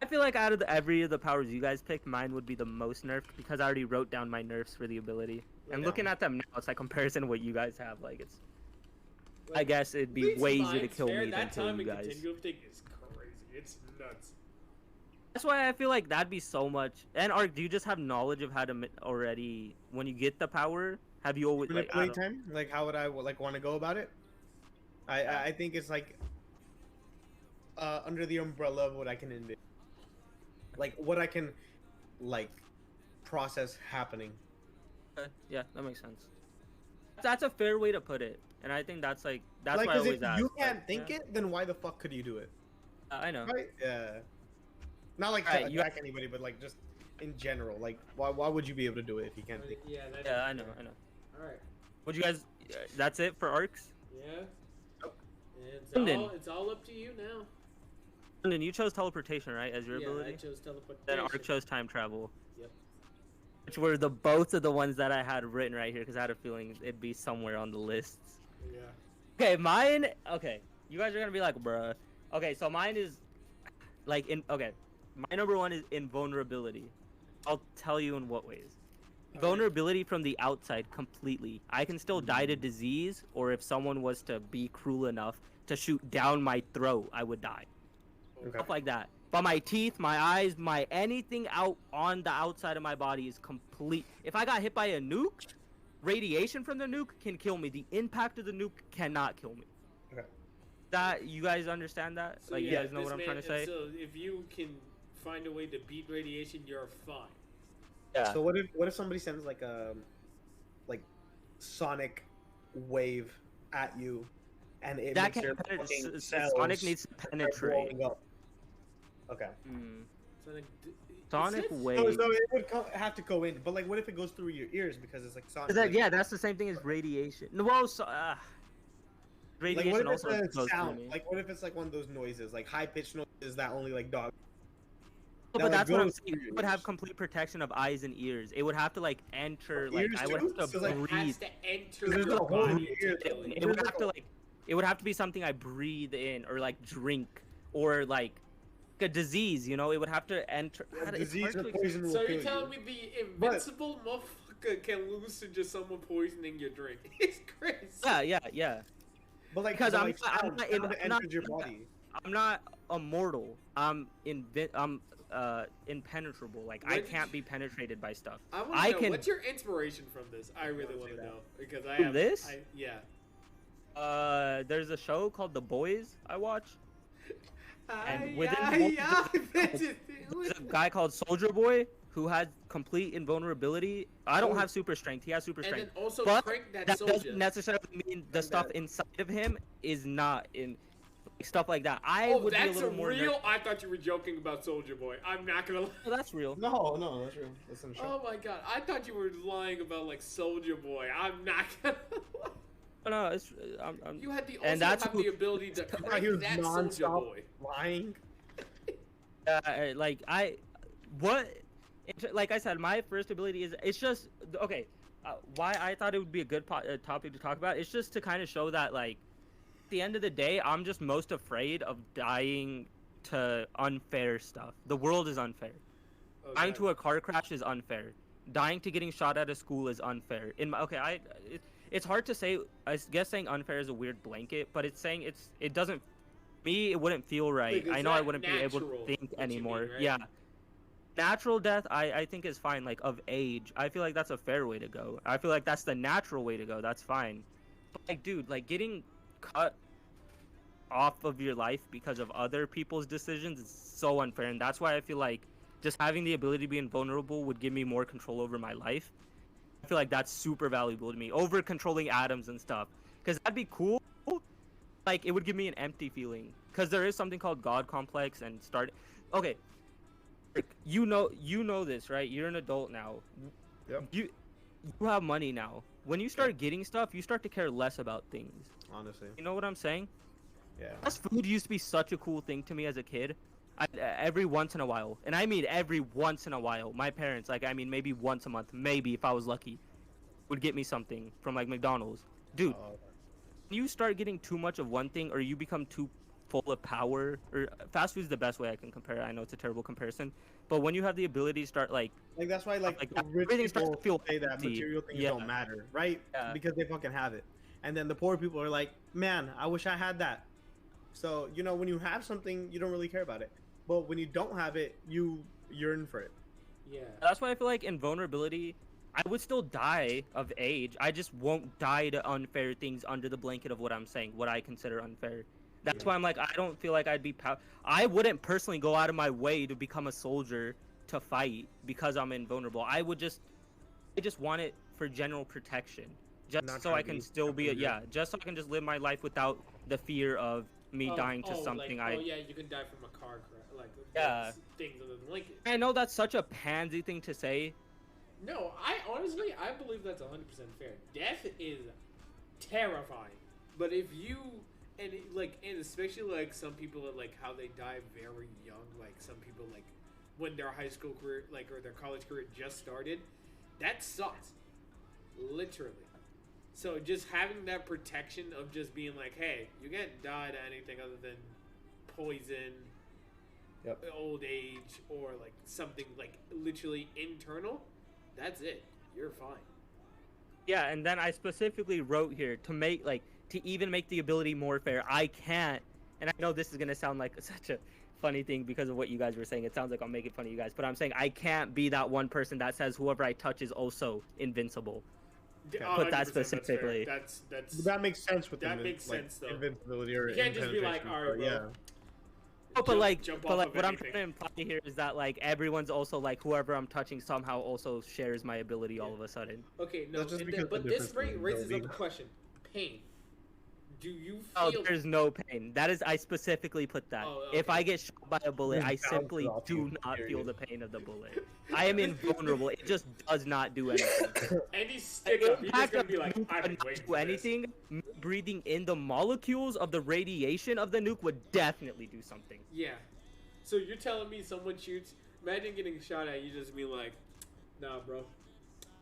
I feel like out of every of the powers you guys picked, mine would be the most nerfed because I already wrote down my nerfs for the ability. And Yeah. looking at them now, it's like comparison to what you guys have. Like it's, I Like, guess it'd be Leeds way easier to Lions kill fair, me than that kill time you and guys. continuum thing is crazy. It's nuts. That's why I feel like that'd be so much. And Ark, do you just have knowledge of how to already when you get the power? Have you always like? I Manipulate don't- time? Like how would I like want to go about it? I think it's like under the umbrella of what I can envision. Like what I can like process happening. Okay, yeah, that makes sense. That's a fair way to put it, and I think that's like that's Like why I 'cause always if ask. you can't like, think yeah. it, then why the fuck could you do it? I know. Right? Yeah. Not like Alright, to you- attack anybody, but like just in general. Like why would you be able to do it if you can't think? Yeah, that Yeah, is I know. fair. I know. All right. Would you guys? That's it for arcs. Yeah. Yep. And it's all up to you now. London, you chose teleportation, right, as your Yeah, ability? I chose teleportation. Then Ark chose time travel. Yep. Which were the both of the ones that I had written right here because I had a feeling it'd be somewhere on the lists. Yeah. Okay, mine. Okay, you guys are gonna be like, bruh. Okay, so mine is like okay, my number one is invulnerability. I'll tell you in what ways. Alright. Vulnerability from the outside completely. I can still die to disease, or if someone was to be cruel enough to shoot down my throat, I would die. Okay. stuff like that. But my teeth, my eyes, my anything out on the outside of my body is complete. If I got hit by a nuke, radiation from the nuke can kill me. The impact of the nuke cannot kill me. Okay. That you guys understand that? So, Like yeah, you guys know what I'm trying to say? So if you can find a way to beat radiation, you're fine. Yeah. So what if somebody sends like a sonic wave at you, and it that makes your can fucking Sonic cells needs to start penetrate. blowing up? Okay. Sonic, Sonic it wave. So it would have to go in, but like, what if it goes through your ears because it's like sonic? Yeah, that's the same thing as radiation. No, well, Like, radiation what if it's also a goes through sound? me. Like, what if it's like one of those noises, like high pitched noises that only like dogs? But that, like, that's what I'm goes saying. through It would have ears. complete protection of eyes and ears. It would have to like enter, like Ears I would too? have to So, like, has breathe. to enter There's your a whole body. ear. to kill you. It would have to like, it would have to be something I breathe in or like drink or like a disease. You know, it would have to enter. A It's disease hard or to poison will So kill you're telling you. me the invincible motherfucker can lose to just someone poisoning your drink? It's crazy. Yeah. But like, Because but, I'm like, not- I'm sound not- sound I'm not- enters your body. I'm not immortal. I'm impenetrable. Like Where I did can't you- be penetrated by stuff. I want I to know can- what's your inspiration from this. I really want to see that. know because I From have this? yeah. There's a show called The Boys I watch. And within yeah, the boys, yeah, There's a guy called Soldier Boy who has complete invulnerability. I don't Oh. have super strength. He has super and strength. then also But crank that, That soldier. doesn't necessarily mean the Like stuff that. inside of him is not in stuff like that. I Oh, would be a that's little more real. I thought you were joking about Soldier Boy. I'm not gonna lie. Oh, that's real. No, that's real. That's in the show. Oh my god, I thought you were lying about like Soldier Boy. I'm not gonna lie. No, it's I'm You had the And also that's have who- the ability to He crank was that Soldier nonstop Boy. lying. like like I said, my first ability is it's just okay. Why I thought it would be a good topic to talk about. It's just to kind of show that like at the end of the day, I'm just most afraid of dying to unfair stuff. The world is unfair. Okay. Dying to a car crash is unfair. Dying to getting shot at a school is unfair. It's hard to say. I guess saying unfair is a weird blanket, but it's saying it doesn't. Me, it wouldn't feel right. Like, I is know I that wouldn't be able natural, to think what you anymore. mean, right? Yeah. Natural death, I think is fine. Like of age, I feel like that's a fair way to go. I feel like that's the natural way to go. That's fine. But like, dude, like getting cut off of your life because of other people's decisions is so unfair, and that's why I feel like just having the ability to be invulnerable would give me more control over my life. I feel like that's super valuable to me over controlling atoms and stuff, because that'd be cool. Like it would give me an empty feeling, because there is something called God complex and okay, you know this, right? You're an adult now. Yep. You have money now. When you start getting stuff, you start to care less about things. Honestly. You know what I'm saying? Yeah. Fast food used to be such a cool thing to me as a kid. Every once in a while, and I mean every once in a while, my parents, maybe once a month, maybe if I was lucky, would get me something from like McDonald's. Dude, when you start getting too much of one thing, or you become too full of power, or fast food is the best way I can compare it. I know it's a terrible comparison, but when you have the ability to start like that's why like rich everything starts people to feel say that empty. material things Yeah. don't matter, right? Yeah. Because they fucking have it, and then the poor people are like, man, I wish I had that. So when you have something, you don't really care about it, but when you don't have it, you yearn for it. Yeah. That's why I feel like invulnerability, I would still die of age. I just won't die to unfair things under the blanket of what I'm saying, what I consider unfair. That's why I'm like, I don't feel like I'd be I wouldn't personally go out of my way to become a soldier to fight because I'm invulnerable. I just want it for general protection. Just Not so trying I to can be still be something just so I can just live my life without the fear of me dying to something Oh yeah, you can die from a car crash, like Yeah. things other than Lincoln. I know that's such a pansy thing to say. No, I believe that's 100% fair. Death is terrifying, but if you and especially like some people are like how they die very young, like some people like when their high school career or their college career just started, that sucks, literally. So just having that protection of just being like, hey, you can't die to anything other than poison, old age, or like something like literally internal. That's it. You're fine. Yeah, and then I specifically wrote here to even make the ability more fair. I can't and I know this is gonna sound like such a funny thing because of what you guys were saying. It sounds like I'm making fun of you guys, but I'm saying I can't be that one person that says whoever I touch is also invincible. Put that 100%, specifically. That's That makes sense with that makes sense though. invincibility or You can't just be like, impenetration, all right, but bro. yeah. Oh, but jump off of what I'm anything. trying to imply here is that like everyone's also like whoever I'm touching somehow also shares my ability all of a sudden. Okay, no, That's just and because but the this difference in raises up ability. a question: pain. Do you Oh, feel? there's no pain. That is, I specifically put that. Oh, If okay. I get shot by a bullet, Just I bounces simply off do you, not feel period. the pain of the bullet. I am invulnerable. It just does not do anything. Any stick up, you're just Impact gonna of be like, the nuke I've would been not waiting do for this. anything. Me breathing in the molecules of the radiation of the nuke would definitely do something. Yeah. So you're telling me someone shoots? Imagine getting shot at. You just be like, nah, bro.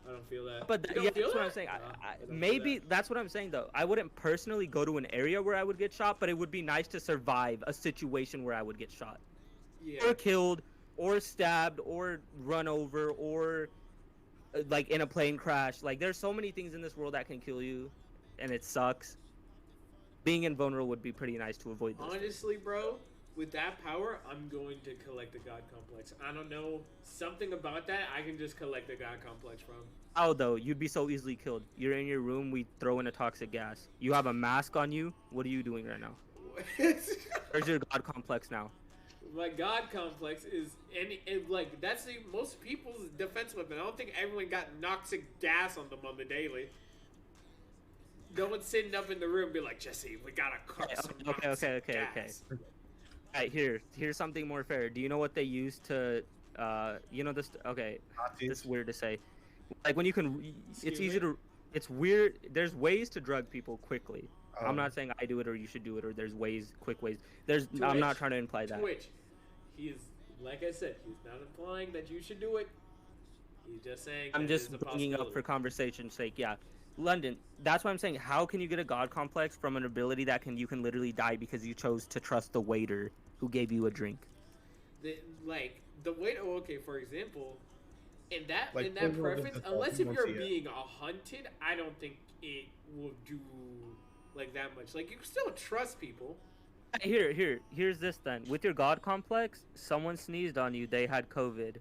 I don't feel that. But You don't yeah, feel that's what that? I'm saying. Nah, I don't feel Maybe that. that's what I'm saying though. I wouldn't personally go to an area where I would get shot, but it would be nice to survive a situation where I would get shot, Yeah. or killed, or stabbed, or run over, or like in a plane crash. Like there's so many things in this world that can kill you, and it sucks. Being invulnerable would be pretty nice to avoid this. Honestly, bro, with that power, I'm going to collect the God Complex. I don't know, something about that I can just collect the God Complex from. How though? You'd be so easily killed. You're in your room. We throw in a toxic gas. You have a mask on you. What are you doing right now? Where's your God complex now? My God Complex is like that's the most people's defense weapon. I don't think everyone got toxic gas on them on the daily. No one's sitting up in the room be like, Jesse, we gotta cook some toxic gas. Alright, here's something more fair. Do you know what they use to, you know this? Okay, this is weird to say. Like when you can, it's easy to, it's weird. There's ways to drug people quickly. I'm not saying I do it or you should do it or there's ways, quick ways. I'm not trying to imply that. Twitch, he is, like I said, he's not implying that you should do it. He's just saying. I'm that just there's a bringing up for possibility. conversation's sake. Yeah, London. That's why I'm saying. How can you get a God complex from an ability that you can literally die because you chose to trust the waiter who gave you a drink? Like the way. Oh, okay. For example, in that Like, preference, business unless you if won't you're see it. being hunted, I don't think it will do like that much. Like you can still trust people. Here's this then. With your God complex, someone sneezed on you. They had COVID.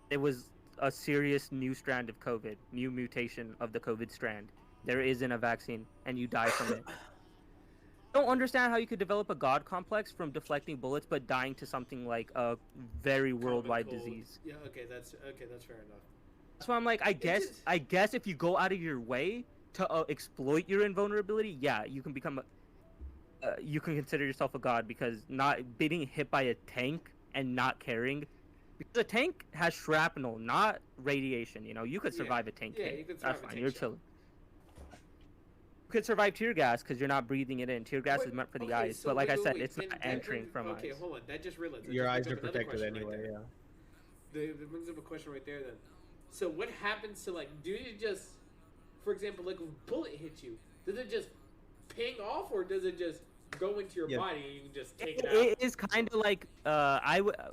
It was a serious new strand of COVID, new mutation of the COVID strand. There isn't a vaccine, and you die from it. I don't understand how you could develop a God complex from deflecting bullets but dying to something like a very worldwide Common cold. disease. Yeah. Okay. That's fair enough. That's why I'm like, I guess if you go out of your way to exploit your invulnerability, yeah, you can become you can consider yourself a god because not being hit by a tank and not caring, because a tank has shrapnel, not radiation. You know, you could survive a tank. Yeah, hit. you could That's survive a fine. tank You're shot. chilling. You could survive tear gas because you're not breathing it in. Tear gas is meant for the eyes, so but like I said, wait, it's then not that entering from Okay, eyes. hold on. That just realized. Your eyes are brings up another protected question right anyway. there. Yeah. That brings up a question right there. Then, so what happens to like? Do you just, for example, like if a bullet hits you, does it just ping off, or does it just go into your body and you can just take it out? It is kind of like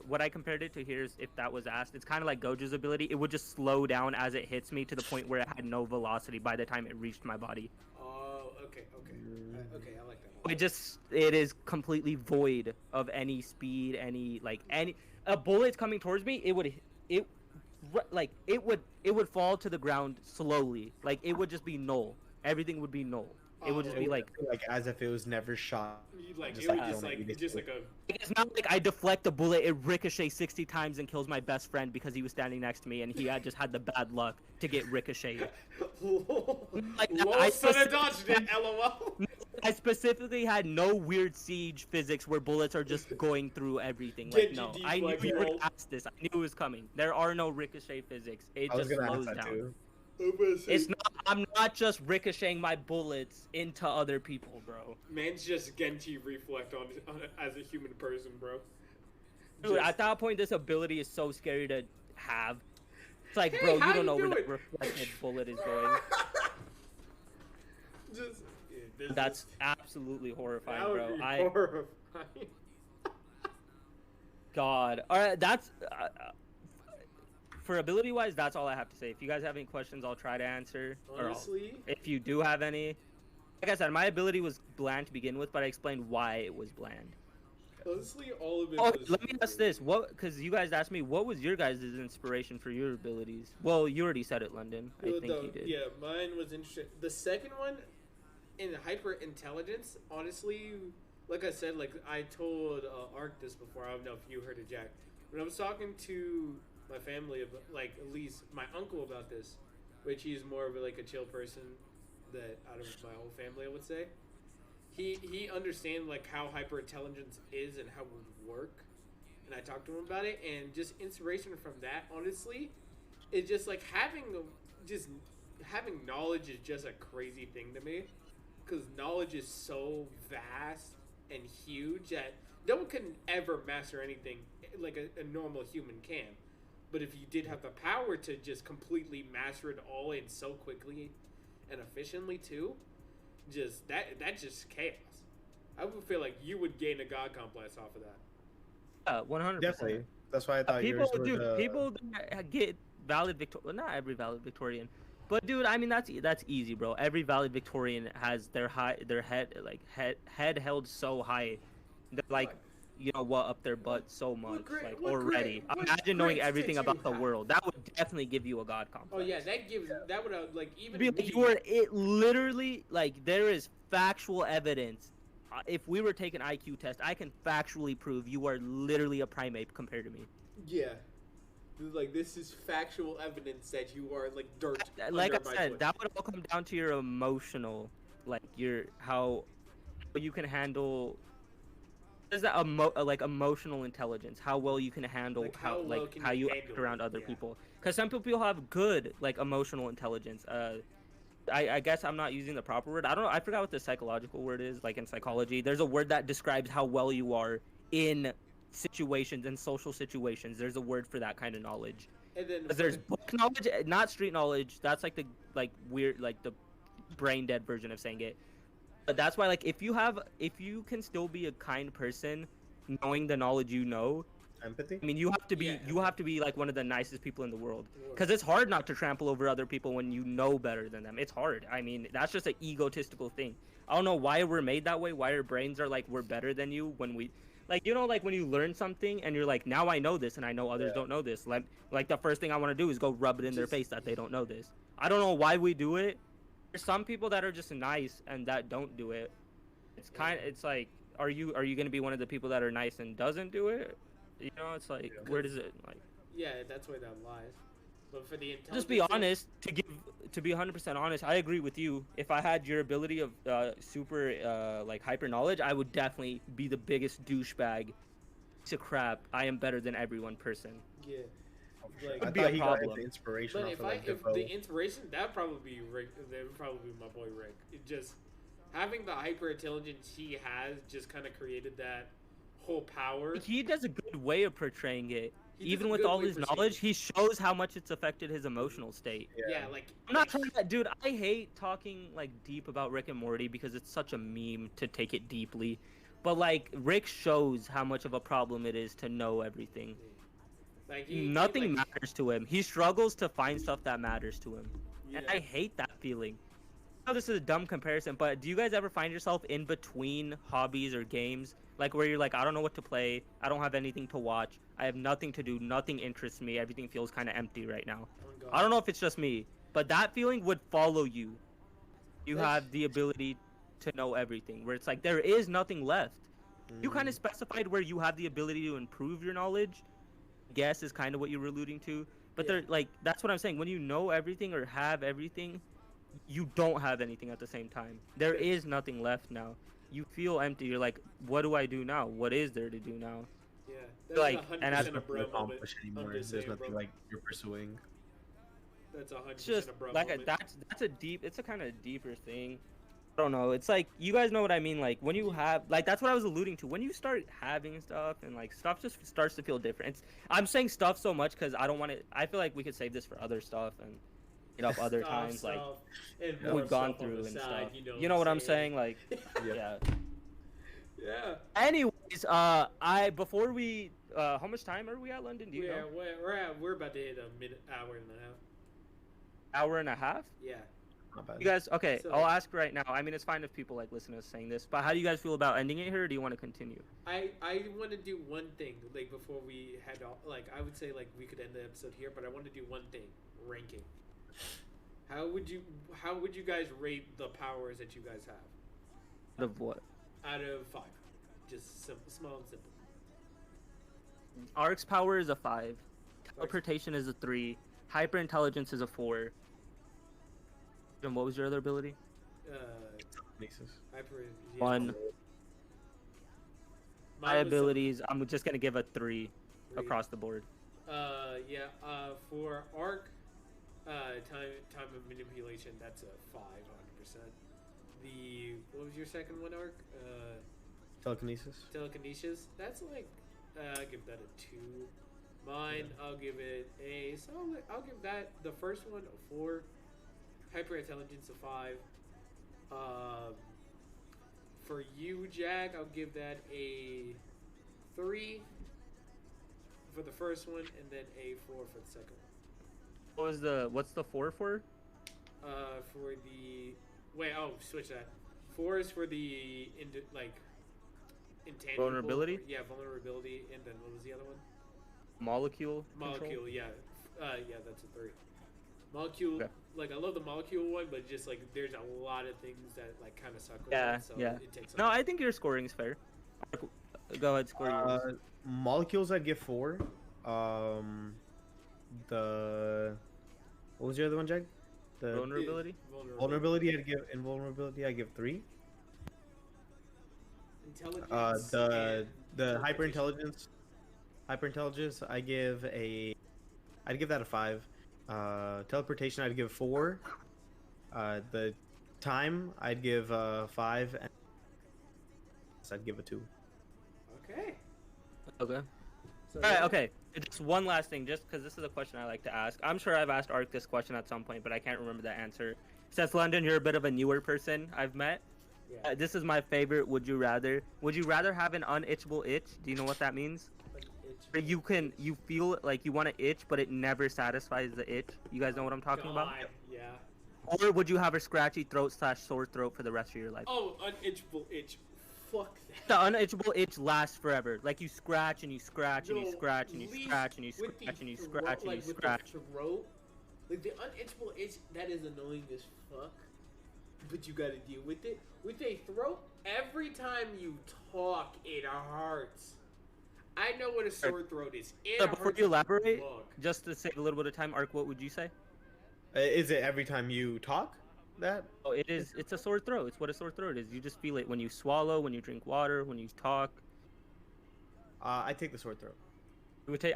what I compared it to here is if that was asked, it's kind of like Gojo's ability. It would just slow down as it hits me to the point where it had no velocity by the time it reached my body. Oh, okay. Okay, I like that. It is completely void of any speed, any a bullet's coming towards me, it would fall to the ground slowly. Like it would just be null. Everything would be null. It would just be like as if it was never shot. Like Just it would like just don't like need just to. like a. it's not like I deflect a bullet, it ricochets 60 times and kills my best friend because he was standing next to me and he had just had the bad luck to get ricocheted. Like, Lol, son of dodged it. LOL. I specifically had no weird siege physics where bullets are just going through everything. Like, Genji no, I knew deflect, you would lol. ask this. I knew it was coming. There are no ricochet physics. It I was just gonna slows ask that down. too. It's not. I'm not just ricocheting my bullets into other people, bro. Man's just Genji reflect on as a human person, bro. Dude, Just- at that point, this ability is so scary to have. It's like, Hey, bro, how you don't know do where it? that reflected bullet is going. Just, this That's is- absolutely horrifying, that would bro. be I horrifying. God. All right, that's for ability wise. That's all I have to say. If you guys have any questions, I'll try to answer. Honestly, If you do have any, like I said, my ability was bland to begin with, but I explained why it was bland. Honestly, all of it. Oh, was let me ask this: what? Because you guys asked me, what was your guys' inspiration for your abilities? Well, you already said it, London. I think you did. Yeah, mine was interesting. The second one, in hyper intelligence, honestly, like I said, like I told Ark this before. I don't know if you heard it, Jack. When I was talking to my family, about, like at least my uncle about this, which he's more of like a chill person that out of my whole family, I would say. He understands like how hyper intelligence is and how it would work, and I talked to him about it, and just inspiration from that. Honestly, it's just like having knowledge is just a crazy thing to me, because knowledge is so vast and huge that no one can ever master anything like a normal human can. But if you did have the power to just completely master it all and so quickly and efficiently too, just that's just chaos. I would feel like you would gain a god complex off of that. 100%. Definitely. That's why I thought People, yours would, dude, people that get valid Well, not every valid Victorian, but dude, I mean that's easy, bro. Every valid Victorian has their head held so high, that like up their butt so much already. Imagine knowing everything about the world. That would definitely give you a god complex. Oh yeah, that would like even be like, you are it literally like there is factual evidence. If we were taking an IQ test, I can factually prove you are literally a primate compared to me. Yeah. Like this is factual evidence that you are like dirt. Like I said, that would all come down to your emotional, like how you can handle. Is that emotional intelligence? How well you can handle like how you act around other people? Because some people have good like emotional intelligence. I guess I'm not using the proper word. I don't know. I forgot what the psychological word is. Like in psychology, there's a word that describes how well you are in situations and social situations. There's a word for that kind of knowledge. And then there's book knowledge, not street knowledge. That's like the weird the brain dead version of saying it. But that's why if you can still be a kind person, knowing the knowledge you know. Empathy. I mean, you have to be like one of the nicest people in the world, because it's hard not to trample over other people when you know better than them. It's hard. I mean, that's just an egotistical thing. I don't know why we're made that way. Why our brains are like we're better than you when we, like when you learn something and you're like, now I know this and I know others don't know this. Like the first thing I want to do is go rub it in their face that they don't know this. I don't know why we do it. There's some people that are just nice and that don't do it. It's like, are you gonna be one of the people that are nice and doesn't do it? It's like, where does it like? Yeah, that's where that lies. But for the intelligence, just be honest. To be 100% honest, I agree with you. If I had your ability of super hyper knowledge, I would definitely be the biggest douchebag. To crap, I am better than everyone person. Yeah. I thought he got the inspiration. But if the inspiration, that'd probably be Rick. That would probably be my boy Rick. It just having the hyper intelligence he has just kind of created that whole power. He does a good way of portraying it. Even with all his knowledge, he shows how much it's affected his emotional state. Yeah, I'm not trying to, dude. I hate talking deep about Rick and Morty because it's such a meme to take it deeply. But Rick shows how much of a problem it is to know everything. Nothing matters to him. He struggles to find stuff that matters to him, and I hate that feeling. I know this is a dumb comparison, but do you guys ever find yourself in between hobbies or games? Where you're like, I don't know what to play, I don't have anything to watch, I have nothing to do, nothing interests me, everything feels kind of empty right now. I don't know if it's just me, but that feeling would follow you. You have the ability to know everything, where it's like, there is nothing left. You kind of specified where you have the ability to improve your knowledge, I guess is kind of what you were alluding to. But that's what I'm saying, when you know everything or have everything, you don't have anything at the same time. There is nothing left now. You feel empty. You're like, what do I do now? What is there to do now? Yeah, that's 100% a bro moment. There's nothing you're pursuing. That's 100% it's just a bro like moment. that's a deep. It's a kind of deeper thing. I don't know. It's like you guys know what I mean. When you have that's what I was alluding to. When you start having stuff and stuff just starts to feel different. I'm saying stuff so much because I don't want to. I feel like we could save this for other stuff and. Up other times we've gone through and stuff. You know what I'm saying? Yeah. Anyways, before we how much time are we at, London? Do you know? We're about to hit a hour and a half. Hour and a half? Yeah. not bad. You guys, okay, So- I'll ask right now. I mean, it's fine if people like listen to us saying this, but how do you guys feel about ending it here, or do you want to continue? I want to do one thing like before we head off. Like I would say like we could end the episode here, but I want to do one thing: ranking. How would you guys rate the powers that you guys have Out of what? out of 5? Just small and simple. Arc's power is a 5. Teleportation is a 3. Hyper intelligence is a 4. And what was your other ability? Telekinesis. Hyper. 1. My Mine was abilities, I'm just gonna give a 3 3. across the board. Yeah. For arc, time of manipulation, that's a 5, 100%. What was your second one, arc? Telekinesis. Telekinesis. That's like, I'll give that a 2. Mine, I'll give it a solid. I'll give that the first one a 4. Hyper intelligence a 5. For you, Jack, I'll give that a 3 for the first one, and then a 4 for the second one. What's the 4 for? For the switch that. 4 is for the intangible. Vulnerability? Yeah, vulnerability, and then what was the other one? Molecule. Molecule, control? yeah. Yeah, that's a 3. Molecule, Okay. like I love the molecule one, but just like there's a lot of things that like kind of suck with Yeah, it, so yeah. it takes. No, I think your scoring is fair. Go ahead, score yours. Molecules, I'd give 4. What was your other one, Jack? The Vulnerability. invulnerability, I give 3. Intelligence. The and hyper intelligence, I'd give that a 5. Teleportation, I'd give 4. The time, I'd give 5, and I'd give a 2. Okay. Okay. So, All right. yeah. Okay. Just one last thing, just because this is a question I like to ask. I'm sure I've asked Ark this question at some point, but I can't remember the answer. Since London, you're a bit of a newer person I've met. Yeah. This is my favorite. Would you rather? Would you rather have an unitchable itch? Do you know what that means? Like, it's- Where you feel like you want to itch, but it never satisfies the itch. You guys know what I'm talking about? God, yeah. Or would you have a scratchy throat / sore throat for the rest of your life? Oh, unitchable itch. Fuck that. The unitchable itch lasts forever. Like you scratch and you scratch and you No, scratch and you at least scratch and you with the scratch and you throat- scratch and you like, with the scratch. throat, like the unitchable itch, that is annoying as fuck. But you gotta deal with it. With a throat, every time you talk, it hurts. I know what a sore throat is. It So before hurts you elaborate, fuck. just to save a little bit of time, Ark, what would you say? Is it every time you talk? That? Oh, it is. It's a sore throat. It's what a sore throat is. You just feel it when you swallow, when you drink water, when you talk. I take the sore throat.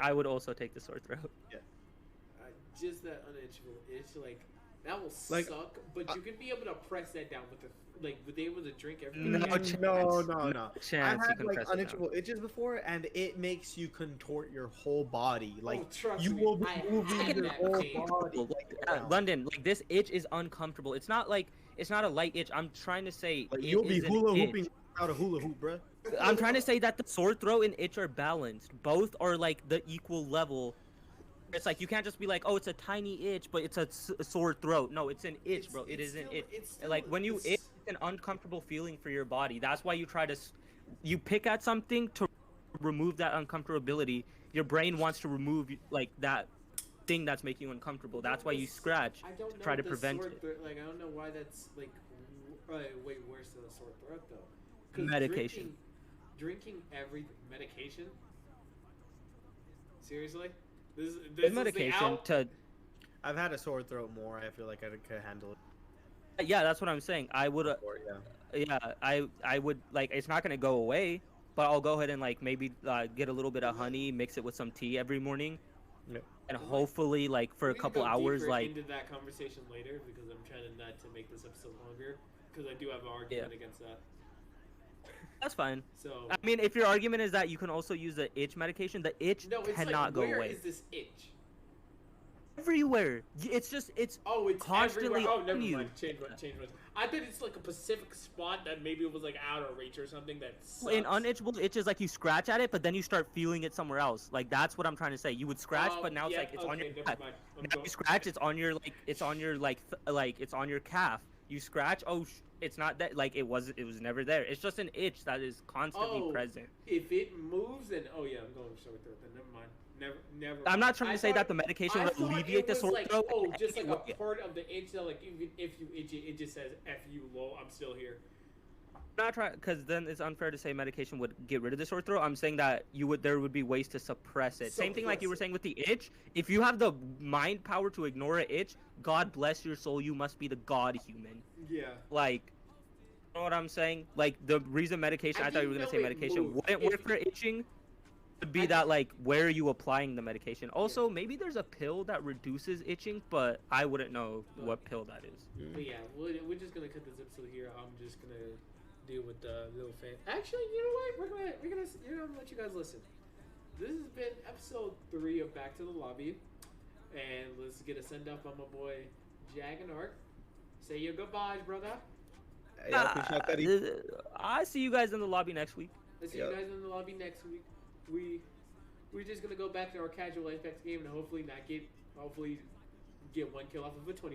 I would also take the sore throat. Just that unitchable itch, like that will Like, suck. But you can be able to press that down with with able to drink everything. No No, chance. no. No I've chance you had can like press it down. unitchable itches before, and it makes you contort your whole body. Like trust you me, will be I moving had your that whole pain. body. London, like this itch is uncomfortable. It's not a light itch. I'm trying to say Like, it you'll be is an hula itch. hooping out a hula hoop, bruh. I'm trying to say that the sore throat and itch are balanced. Both are like the equal level. It's like you can't just be like, oh, it's a tiny itch, but it's a sore throat. No, it's an itch, bro. It is an itch. Like when you itch, it's an uncomfortable feeling for your body. That's why you try to, you pick at something to remove that uncomfortability. Your brain wants to remove like that thing that's making you uncomfortable. That's why you scratch I don't to know try to the prevent sore it. throat, like I don't know why that's like way worse than a sore throat though. 'Cause Medication. Drinking every medication. Seriously, this With is the medication out? to, I've had a sore throat more. I feel like I could handle it. yeah, that's what I'm saying. I would, Before, yeah. yeah, I would like. It's not gonna go away, but I'll go ahead and like maybe get a little bit of honey, mix it with some tea every morning, Yep. and hopefully like for a We can couple go hours, deeper like into that conversation later because I'm trying to not to make this episode longer because I do have an argument against that. that's fine. So I mean, if your argument is that you can also use the itch medication, the itch no, it's cannot like, go where away. is this itch? everywhere. It's just it's Oh, it's constantly everywhere. Oh, on never you. mind. Change one. I thought it's like a specific spot that maybe it was like out of reach or something that sucks. In unitchable itches, like you scratch at it, but then you start feeling it somewhere else. Like that's what I'm trying to say. You would scratch, but now it's like it's on your calf. Now you scratch, it's on your it's on your it's on your calf. You scratch, it's not that like it was never there. It's just an itch that is constantly present. If it moves, then I'm going to sore throat. Then never mind. Never. I'm not trying to say that the medication would alleviate the sore throat. Just like a part of the itch that like even if you itch it just says "F you, lol, I'm still here." I'm not trying, because then it's unfair to say medication would get rid of the sore throat. I'm saying that there would be ways to suppress it. Same thing like you were saying with the itch. If you have the mind power to ignore an itch, God bless your soul. You must be the God human. Yeah. Like, you know what I'm saying? Like the reason medication. I thought you were gonna say medication wouldn't work for itching. Would be that like where are you applying the medication? Also, maybe there's a pill that reduces itching, but I wouldn't know what pill that is. But yeah, we're just gonna cut this episode here. I'm just gonna deal with the little fan. Actually, you know what? We're gonna let you guys listen. This has been episode 3 of Back to the Lobby, and let's get a send off by my boy Jag and Ark. Say your goodbyes, brother. I see you guys in the lobby next week. Let's see you guys in the lobby next week. We're just gonna go back to our casual Apex game and hopefully get 1 kill off of a 20.